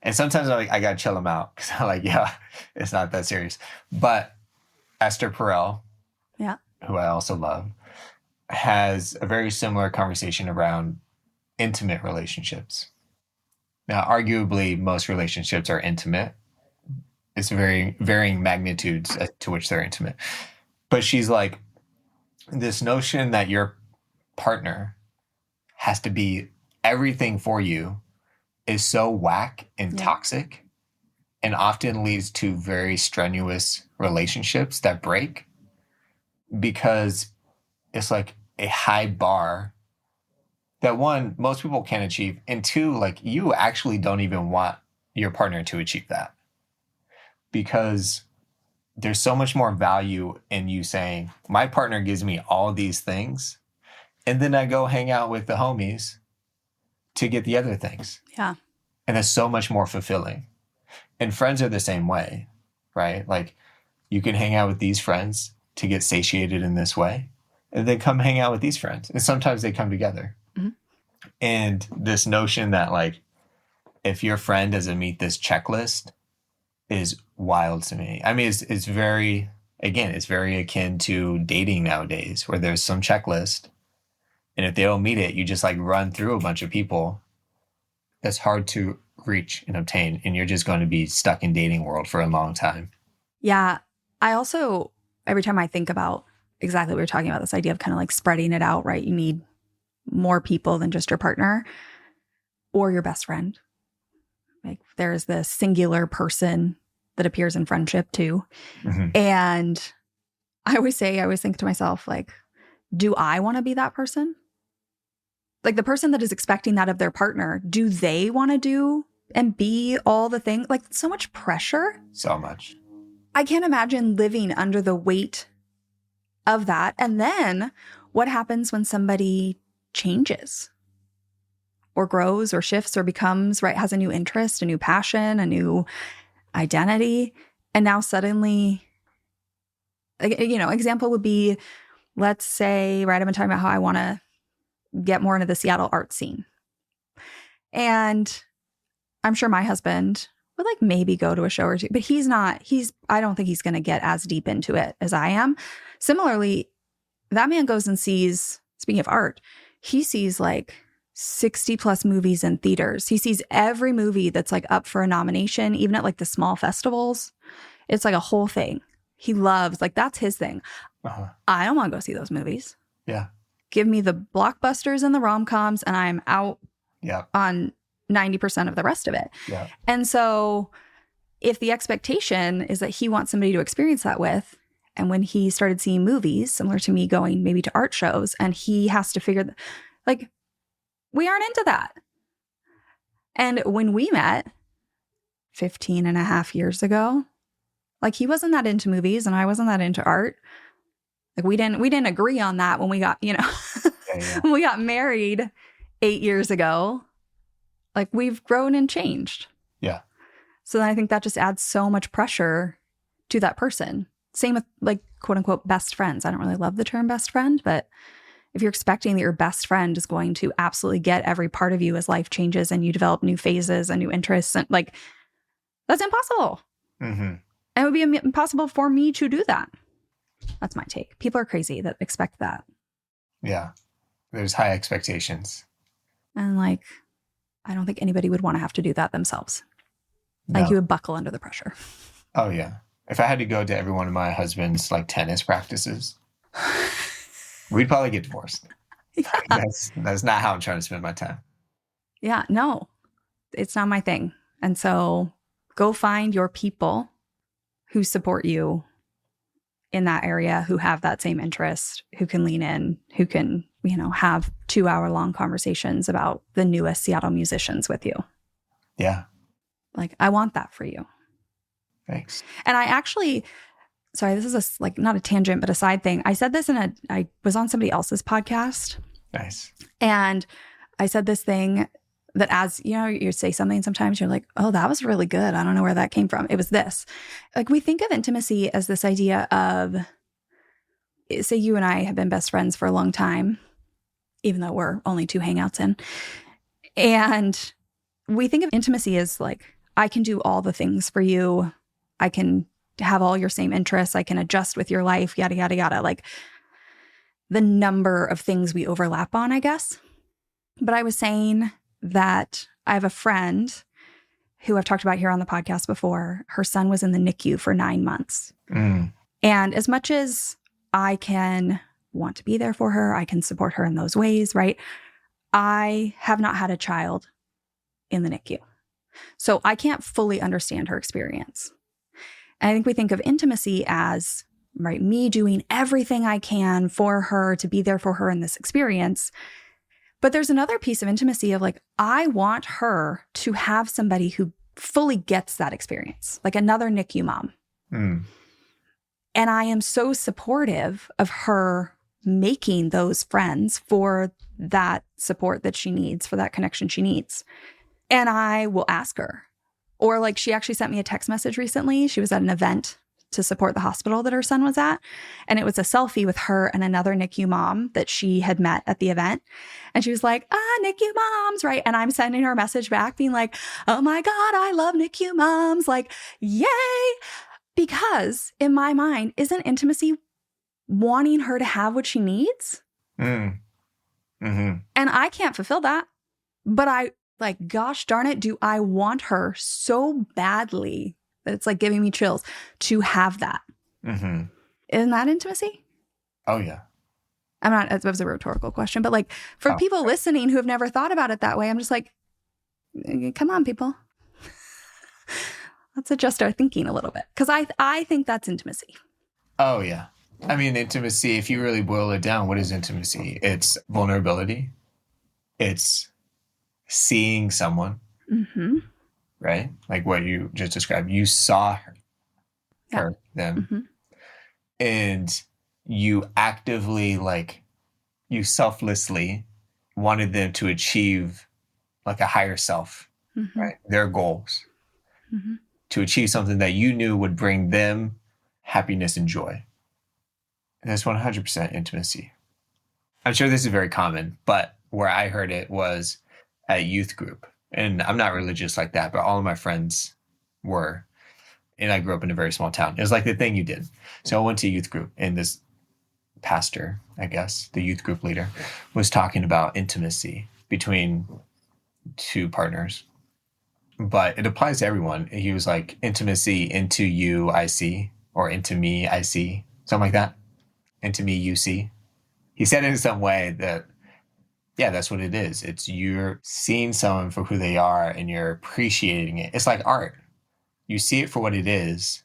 S3: And sometimes I'm like, I got to chill them out because I'm like, yeah, it's not that serious. But Esther Perel, who I also love, has a very similar conversation around intimate relationships. Now, arguably, most relationships are intimate. It's very varying magnitudes as to which they're intimate. But she's like, this notion that your partner has to be everything for you is so whack and toxic, and often leads to very strenuous relationships that break, because it's like a high bar that, one, most people can't achieve, and two, like, you actually don't even want your partner to achieve that, because there's so much more value in you saying, my partner gives me all these things, and then I go hang out with the homies to get the other things.
S2: Yeah.
S3: And it's so much more fulfilling. And friends are the same way, right? Like, you can hang out with these friends to get satiated in this way, and then come hang out with these friends. And sometimes they come together.
S2: Mm-hmm.
S3: And this notion that, like, if your friend doesn't meet this checklist is wild to me. I mean, it's very, again, it's very akin to dating nowadays, where there's some checklist. And if they don't meet it, you just like run through a bunch of people. That's hard to reach and obtain. And you're just going to be stuck in dating world for a long time.
S2: Yeah. I also, every time I think about exactly what we were talking about, this idea of kind of like spreading it out, right? You need more people than just your partner or your best friend. Like, there's the singular person that appears in friendship too.
S3: Mm-hmm.
S2: And I always think to myself, like, do I want to be that person? Like, the person that is expecting that of their partner, do they want to do and be all the things? Like, so much pressure.
S3: So much.
S2: I can't imagine living under the weight of that. And then what happens when somebody changes or grows or shifts or becomes, right, has a new interest, a new passion, a new identity. And now suddenly, example would be, let's say, right, I've been talking about how I want to get more into the Seattle art scene. And I'm sure my husband would like maybe go to a show or two, but I don't think he's going to get as deep into it as I am. Similarly, that man goes and sees, speaking of art, he sees like 60 plus movies in theaters. He sees every movie that's like up for a nomination, even at like the small festivals. It's like a whole thing. He loves, like, that's his thing.
S3: Uh-huh.
S2: I don't want to go see those movies.
S3: Yeah.
S2: Give me the blockbusters and the rom-coms, and I'm out on 90% of the rest of it.
S3: Yeah.
S2: And so if the expectation is that he wants somebody to experience that with, and when he started seeing movies, similar to me going maybe to art shows, and he has to figure, like, We aren't into that. And when we met 15 and a half years ago, like he wasn't that into movies and I wasn't that into art. Like we didn't agree on that when we got,
S3: Yeah.
S2: when we got married 8 years ago. Like we've grown and changed.
S3: Yeah.
S2: So then I think that just adds so much pressure to that person. Same with like quote unquote best friends. I don't really love the term best friend, but if you're expecting that your best friend is going to absolutely get every part of you as life changes and you develop new phases and new interests, and like that's impossible.
S3: Mm-hmm.
S2: And it would be impossible for me to do that. That's my take. People are crazy that expect that.
S3: Yeah. There's high expectations.
S2: And like, I don't think anybody would want to have to do that themselves.
S3: No.
S2: Like you would buckle under the pressure.
S3: Oh, yeah. If I had to go to every one of my husband's like tennis practices, we'd probably get divorced.
S2: Yeah.
S3: That's not how I'm trying to spend my time.
S2: Yeah, no, it's not my thing. And so go find your people who support you in that area, who have that same interest, who can lean in, who can, have 2-hour-long conversations about the newest Seattle musicians with you.
S3: Yeah.
S2: Like, I want that for you.
S3: Thanks.
S2: And I actually, sorry, this is not a tangent, but a side thing. I said this I was on somebody else's podcast.
S3: Nice.
S2: And I said this thing that as, you say something sometimes you're like, oh, that was really good. I don't know where that came from. It was this. Like we think of intimacy as this idea of, say you and I have been best friends for a long time, even though we're only 2 hangouts in. And we think of intimacy as like, I can do all the things for you. I can have all your same interests. I can adjust with your life, yada, yada, yada. Like the number of things we overlap on, I guess. But I was saying that I have a friend who I've talked about here on the podcast before. Her son was in the NICU for 9 months.
S3: Mm.
S2: And as much as I can want to be there for her, I can support her in those ways, right? I have not had a child in the NICU. So I can't fully understand her experience. And I think we think of intimacy as, right, me doing everything I can for her to be there for her in this experience. But there's another piece of intimacy of like, I want her to have somebody who fully gets that experience, like another NICU mom.
S3: Mm.
S2: And I am so supportive of her making those friends for that support that she needs, for that connection she needs. And I will ask her. Or like she actually sent me a text message recently. She was at an event to support the hospital that her son was at. And it was a selfie with her and another NICU mom that she had met at the event. And she was like, NICU moms, right? And I'm sending her a message back being like, oh my God, I love NICU moms. Like, yay. Because in my mind, isn't intimacy wanting her to have what she needs?
S3: Mm. Mm-hmm.
S2: And I can't fulfill that. But I, like, gosh darn it, do I want her so badly that it's like giving me chills to have that.
S3: Mm-hmm.
S2: Isn't that intimacy?
S3: Oh, yeah.
S2: I'm not, it was a rhetorical question, but like for people listening who have never thought about it that way, I'm just like, come on, people. Let's adjust our thinking a little bit. Because I think that's intimacy.
S3: Oh, yeah. I mean, intimacy, if you really boil it down, what is intimacy? It's vulnerability. It's seeing someone, right? Like what you just described. You saw her, them, and you actively, like, you selflessly wanted them to achieve like a higher self, right? Their goals, to achieve something that you knew would bring them happiness and joy. And that's 100% intimacy. I'm sure this is very common, but where I heard it was at youth group. And I'm not religious like that, but all of my friends were. And I grew up in a very small town. It was like the thing you did. So I went to youth group, and this pastor, I guess, the youth group leader, was talking about intimacy between 2 partners. But it applies to everyone. He was like, intimacy into you, I see, or into me, I see, something like that. Into me, you see. He said it in some way that, yeah, that's what it is. It's you're seeing someone for who they are and you're appreciating it. It's like art. You see it for what it is,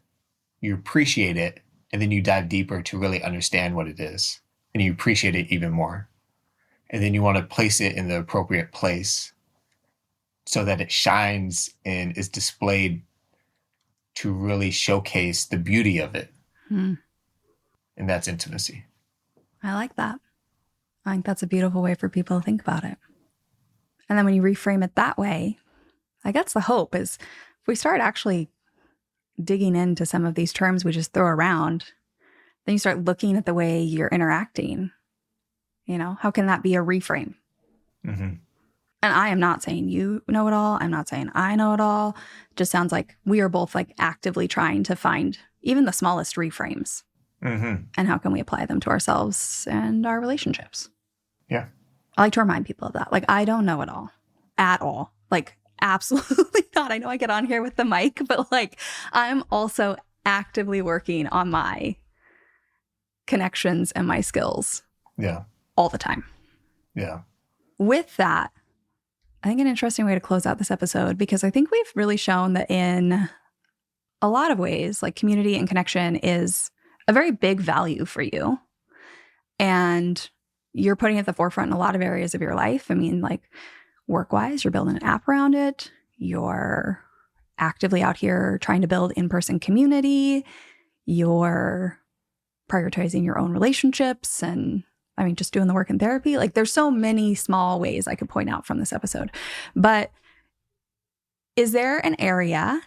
S3: you appreciate it, and then you dive deeper to really understand what it is, and you appreciate it even more. and then you want to place it in the appropriate place so that it shines and is displayed to really showcase the beauty of it.
S2: Hmm.
S3: And that's intimacy.
S2: I like that. I think that's a beautiful way for people to think about it. And then when you reframe it that way, I guess the hope is if we start actually digging into some of these terms we just throw around, then you start looking at the way you're interacting. You know, how can that be a reframe?
S3: Mm-hmm.
S2: And I am not saying you know it all. I'm not saying I know it all. It just sounds like we are both like actively trying to find even the smallest reframes.
S3: Mm-hmm.
S2: And how can we apply them to ourselves and our relationships?
S3: Yeah.
S2: I like to remind people of that. Like, I don't know it all at all. Like, absolutely not. I know I get on here with the mic, but like, I'm also actively working on my connections and my skills.
S3: Yeah.
S2: All the time.
S3: Yeah.
S2: With that, I think an interesting way to close out this episode, because I think we've really shown that in a lot of ways, like community and connection is a very big value for you. And you're putting it at the forefront in a lot of areas of your life. I mean, like work-wise, you're building an app around it. You're actively out here trying to build in-person community. You're prioritizing your own relationships and, I mean, just doing the work in therapy. Like there's so many small ways I could point out from this episode. But is there an area,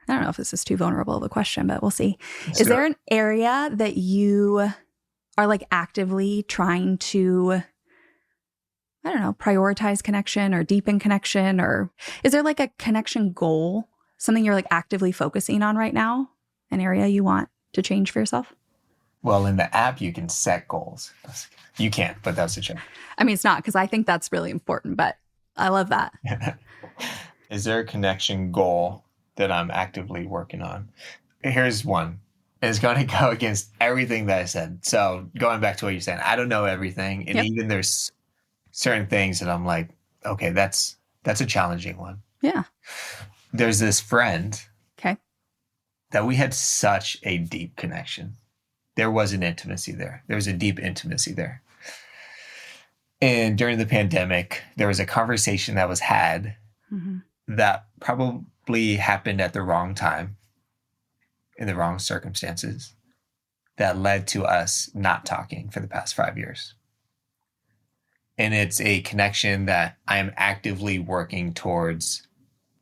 S2: I don't know if this is too vulnerable of a question, but we'll see. Is there an area that you are like actively trying to, I don't know, prioritize connection or deepen connection? Or is there like a connection goal, something you're like actively focusing on right now, an area you want to change for yourself?
S3: Well, in the app, you can set goals. You can't, but that's a joke.
S2: I mean, it's not, because I think that's really important, but I love that.
S3: Is there a connection goal that I'm actively working on? Here's one. It's going to go against everything that I said. So going back to what you're saying, I don't know everything. And even there's certain things that I'm like, okay, that's a challenging one.
S2: Yeah.
S3: There's this friend
S2: Okay.
S3: that we had such a deep connection. There was an intimacy there. There was a deep intimacy there. And during the pandemic, there was a conversation that was had that probably happened at the wrong time, in the wrong circumstances, that led to us not talking for the past 5 years. And it's a connection that I am actively working towards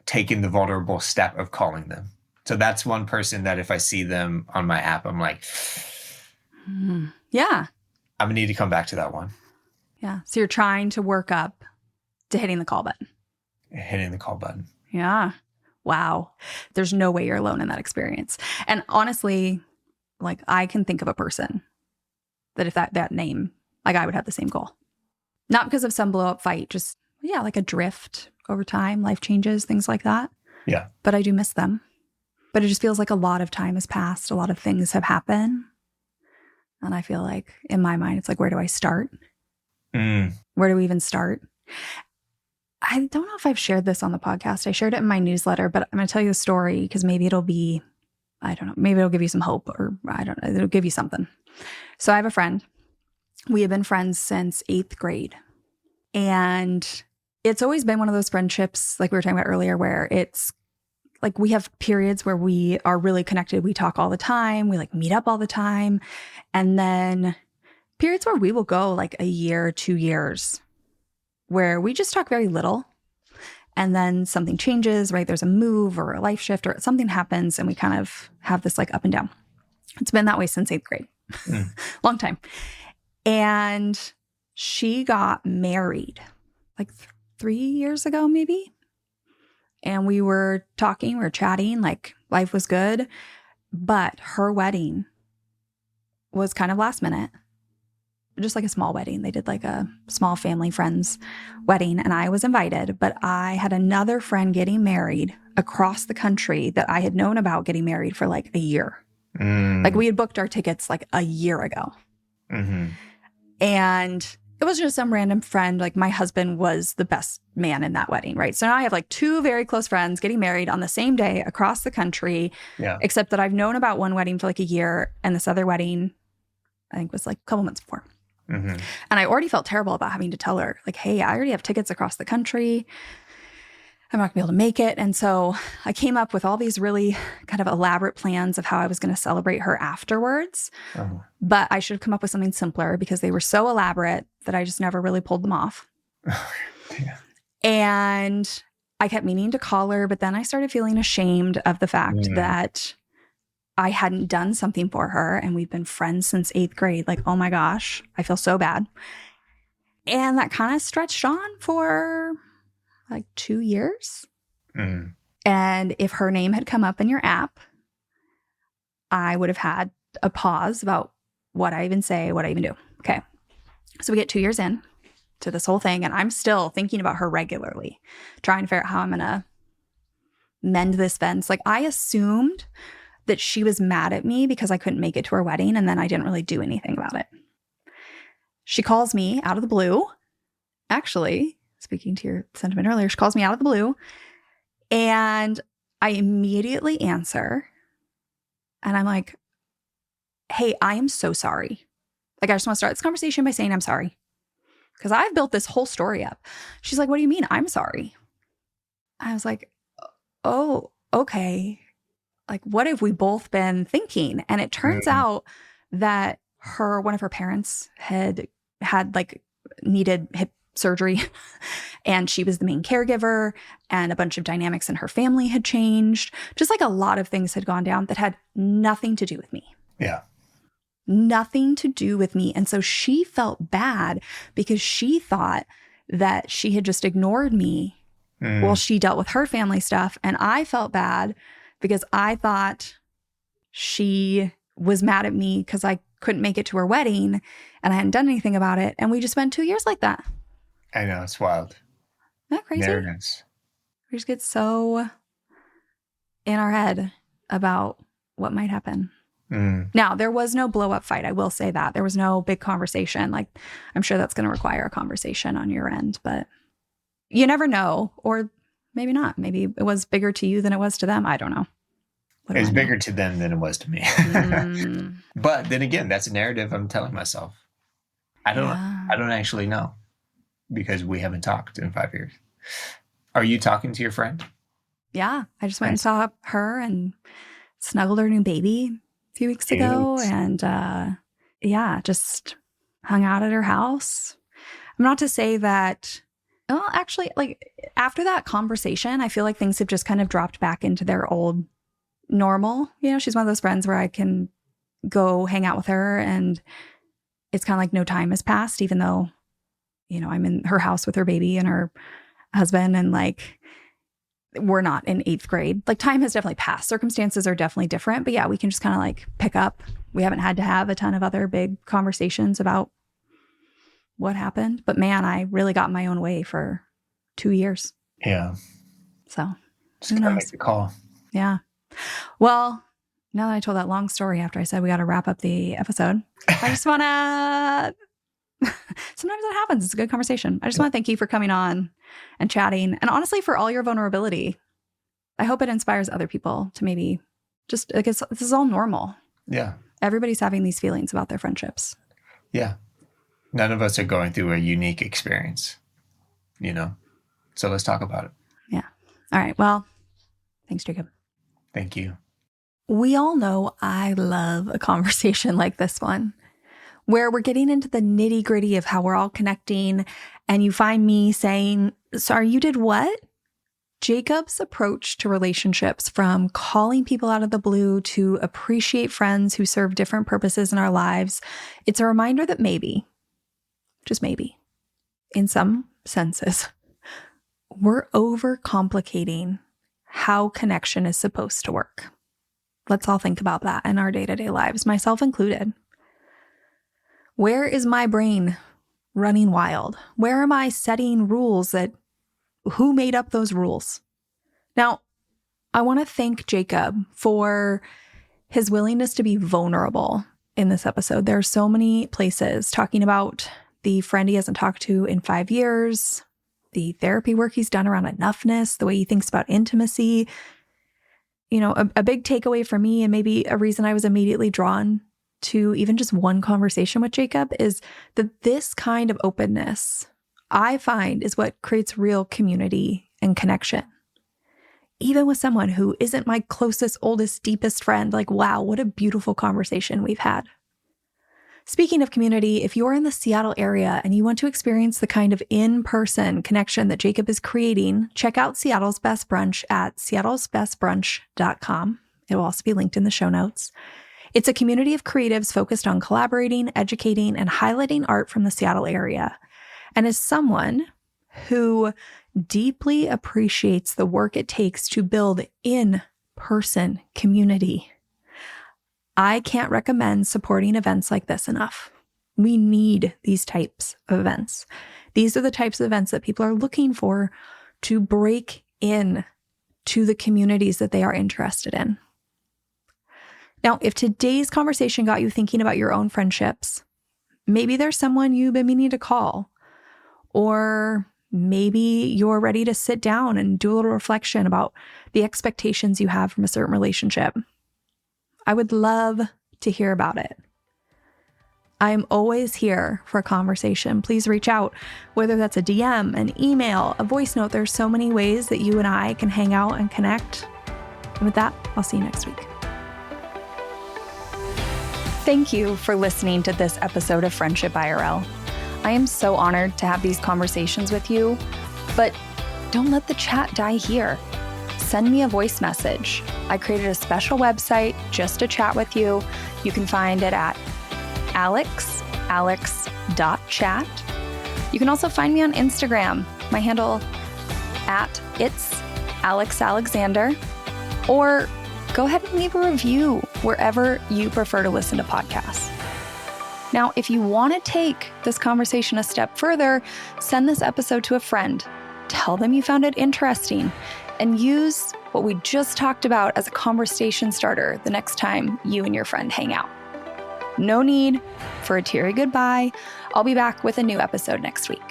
S3: taking the vulnerable step of calling them. So that's one person that if I see them on my app, I'm like,
S2: yeah,
S3: I'm gonna need to come back to that one.
S2: Yeah. So you're trying to work up to hitting the call button.
S3: Hitting the call button.
S2: Yeah. Wow. There's no way you're alone in that experience. And honestly, like I can think of a person that if that name, like I would have the same goal. Not because of some blow up fight, just, yeah, like a drift over time, life changes, things like that.
S3: Yeah.
S2: But I do miss them. But it just feels like a lot of time has passed. A lot of things have happened. And I feel like in my mind, it's like, where do I start? Where do we even start? I don't know if I've shared this on the podcast. I shared it in my newsletter, but I'm going to tell you the story because maybe it'll be, I don't know, maybe it'll give you some hope, or I don't know, it'll give you something. So I have a friend. We have been friends since 8th grade. And it's always been one of those friendships, like we were talking about earlier, where it's like we have periods where we are really connected. We talk all the time. We like meet up all the time. And then periods where we will go like a year, 2 years, where we just talk very little. And then something changes, right? There's a move or a life shift or something happens and we kind of have this like up and down. It's been that way since 8th grade. Long time. And she got married like 3 years ago, maybe. And we were talking, we were chatting, like life was good. But her wedding was kind of last minute. Just like a small wedding. They did like a small family friends wedding and I was invited, but I had another friend getting married across the country that I had known about getting married for like a year. Like we had booked our tickets like a year ago. And it was just some random friend. Like my husband was the best man in that wedding, right? So now I have like 2 very close friends getting married on the same day across the country, except that I've known about one wedding for like a year and this other wedding, I think was like a couple months before.
S3: Mm-hmm.
S2: And I already felt terrible about having to tell her, like, hey, I already have tickets across the country. I'm not gonna be able to make it. And so I came up with all these really kind of elaborate plans of how I was going to celebrate her afterwards.
S3: Uh-huh.
S2: But I should have come up with something simpler because they were so elaborate that I just never really pulled them off.
S3: Yeah.
S2: And I kept meaning to call her, but then I started feeling ashamed of the fact that I hadn't done something for her. And we've been friends since 8th grade. Like, oh my gosh, I feel so bad. And that kind of stretched on for like 2 years.
S3: Mm.
S2: And if her name had come up in your app, I would have had a pause about what I even say, what I even do. Okay. So we get 2 years in to this whole thing, and I'm still thinking about her regularly, trying to figure out how I'm going to mend this fence. Like, I assumed that she was mad at me because I couldn't make it to her wedding, and then I didn't really do anything about it. She calls me out of the blue. Actually, speaking to your sentiment earlier, she calls me out of the blue, and I immediately answer, and I'm like, hey, I am so sorry. Like, I just want to start this conversation by saying I'm sorry because I've built this whole story up. She's like, what do you mean? I'm sorry. I was like, oh, okay. Like, what have we both been thinking? And it turns out that one of her parents had like needed hip surgery and she was the main caregiver, and a bunch of dynamics in her family had changed. Just like a lot of things had gone down that had nothing to do with me.
S3: Yeah.
S2: Nothing to do with me. And so she felt bad because she thought that she had just ignored me while she dealt with her family stuff. And I felt bad because I thought she was mad at me because I couldn't make it to her wedding and I hadn't done anything about it. And we just spent 2 years like that.
S3: I know, it's wild.
S2: Isn't that crazy?
S3: Narratives.
S2: We just get so in our head about what might happen. Now, there was no blow up fight. I will say that. There was no big conversation. Like, I'm sure that's going to require a conversation on your end, but you never know. Or maybe not. Maybe it was bigger to you than it was to them. I don't know.
S3: It was bigger to them than it was to me. But then again, that's a narrative I'm telling myself. I don't actually know because we haven't talked in 5 years. Are you talking to your friend?
S2: Yeah. I just went and saw her and snuggled her new baby a few weeks ago. And just hung out at her house. I'm not to say that, well, actually, like after that conversation, I feel like things have just kind of dropped back into their old normal. You know, she's one of those friends where I can go hang out with her and it's kind of like no time has passed, even though, you know, I'm in her house with her baby and her husband and like we're not in 8th grade. Like time has definitely passed. Circumstances are definitely different, but yeah, we can just kind of like pick up. We haven't had to have a ton of other big conversations about what happened, but man, I really got my own way for 2 years.
S3: Yeah.
S2: So
S3: just gotta make the call.
S2: Yeah. Well, now that I told that long story after I said we got to wrap up the episode, I just want to, sometimes that happens. It's a good conversation. I just want to thank you for coming on and chatting and honestly for all your vulnerability. I hope it inspires other people to maybe just, I guess this is all normal.
S3: Yeah.
S2: Everybody's having these feelings about their friendships.
S3: Yeah. None of us are going through a unique experience, you know? So let's talk about it.
S2: Yeah. All right. Well, thanks, Jacob.
S3: Thank you.
S2: We all know I love a conversation like this one, where we're getting into the nitty gritty of how we're all connecting. And you find me saying, sorry, you did what? Jacob's approach to relationships, from calling people out of the blue to appreciate friends who serve different purposes in our lives, it's a reminder that maybe, just maybe, in some senses, we're overcomplicating how connection is supposed to work. Let's all think about that in our day-to-day lives, myself included. Where is my brain running wild? Where am I setting rules that who made up those rules? Now, I want to thank Jacob for his willingness to be vulnerable in this episode. There are so many places talking about the friend he hasn't talked to in 5 years, the therapy work he's done around enoughness, the way he thinks about intimacy. You know, a big takeaway for me, and maybe a reason I was immediately drawn to even just one conversation with Jacob is that this kind of openness, I find, is what creates real community and connection. Even with someone who isn't my closest, oldest, deepest friend, like, wow, what a beautiful conversation we've had. Speaking of community, if you're in the Seattle area and you want to experience the kind of in-person connection that Jacob is creating, check out Seattle's Best Brunch at seattlesbestbrunch.com. It will also be linked in the show notes. It's a community of creatives focused on collaborating, educating, and highlighting art from the Seattle area. And as someone who deeply appreciates the work it takes to build in-person community, I can't recommend supporting events like this enough. We need these types of events. These are the types of events that people are looking for to break in to the communities that they are interested in. Now, if today's conversation got you thinking about your own friendships, maybe there's someone you've been meaning to call, or maybe you're ready to sit down and do a little reflection about the expectations you have from a certain relationship. I would love to hear about it. I'm always here for a conversation. Please reach out, whether that's a DM, an email, a voice note. There's so many ways that you and I can hang out and connect. And with that, I'll see you next week. Thank you for listening to this episode of Friendship IRL. I am so honored to have these conversations with you, but don't let the chat die here. Send me a voice message. I created a special website just to chat with you. You can find it at alex.chat. You can also find me on Instagram. My handle at it's Alex Alexander, or go ahead and leave a review wherever you prefer to listen to podcasts. Now, if you want to take this conversation a step further, send this episode to a friend. Tell them you found it interesting, and use what we just talked about as a conversation starter the next time you and your friend hang out. No need for a teary goodbye. I'll be back with a new episode next week.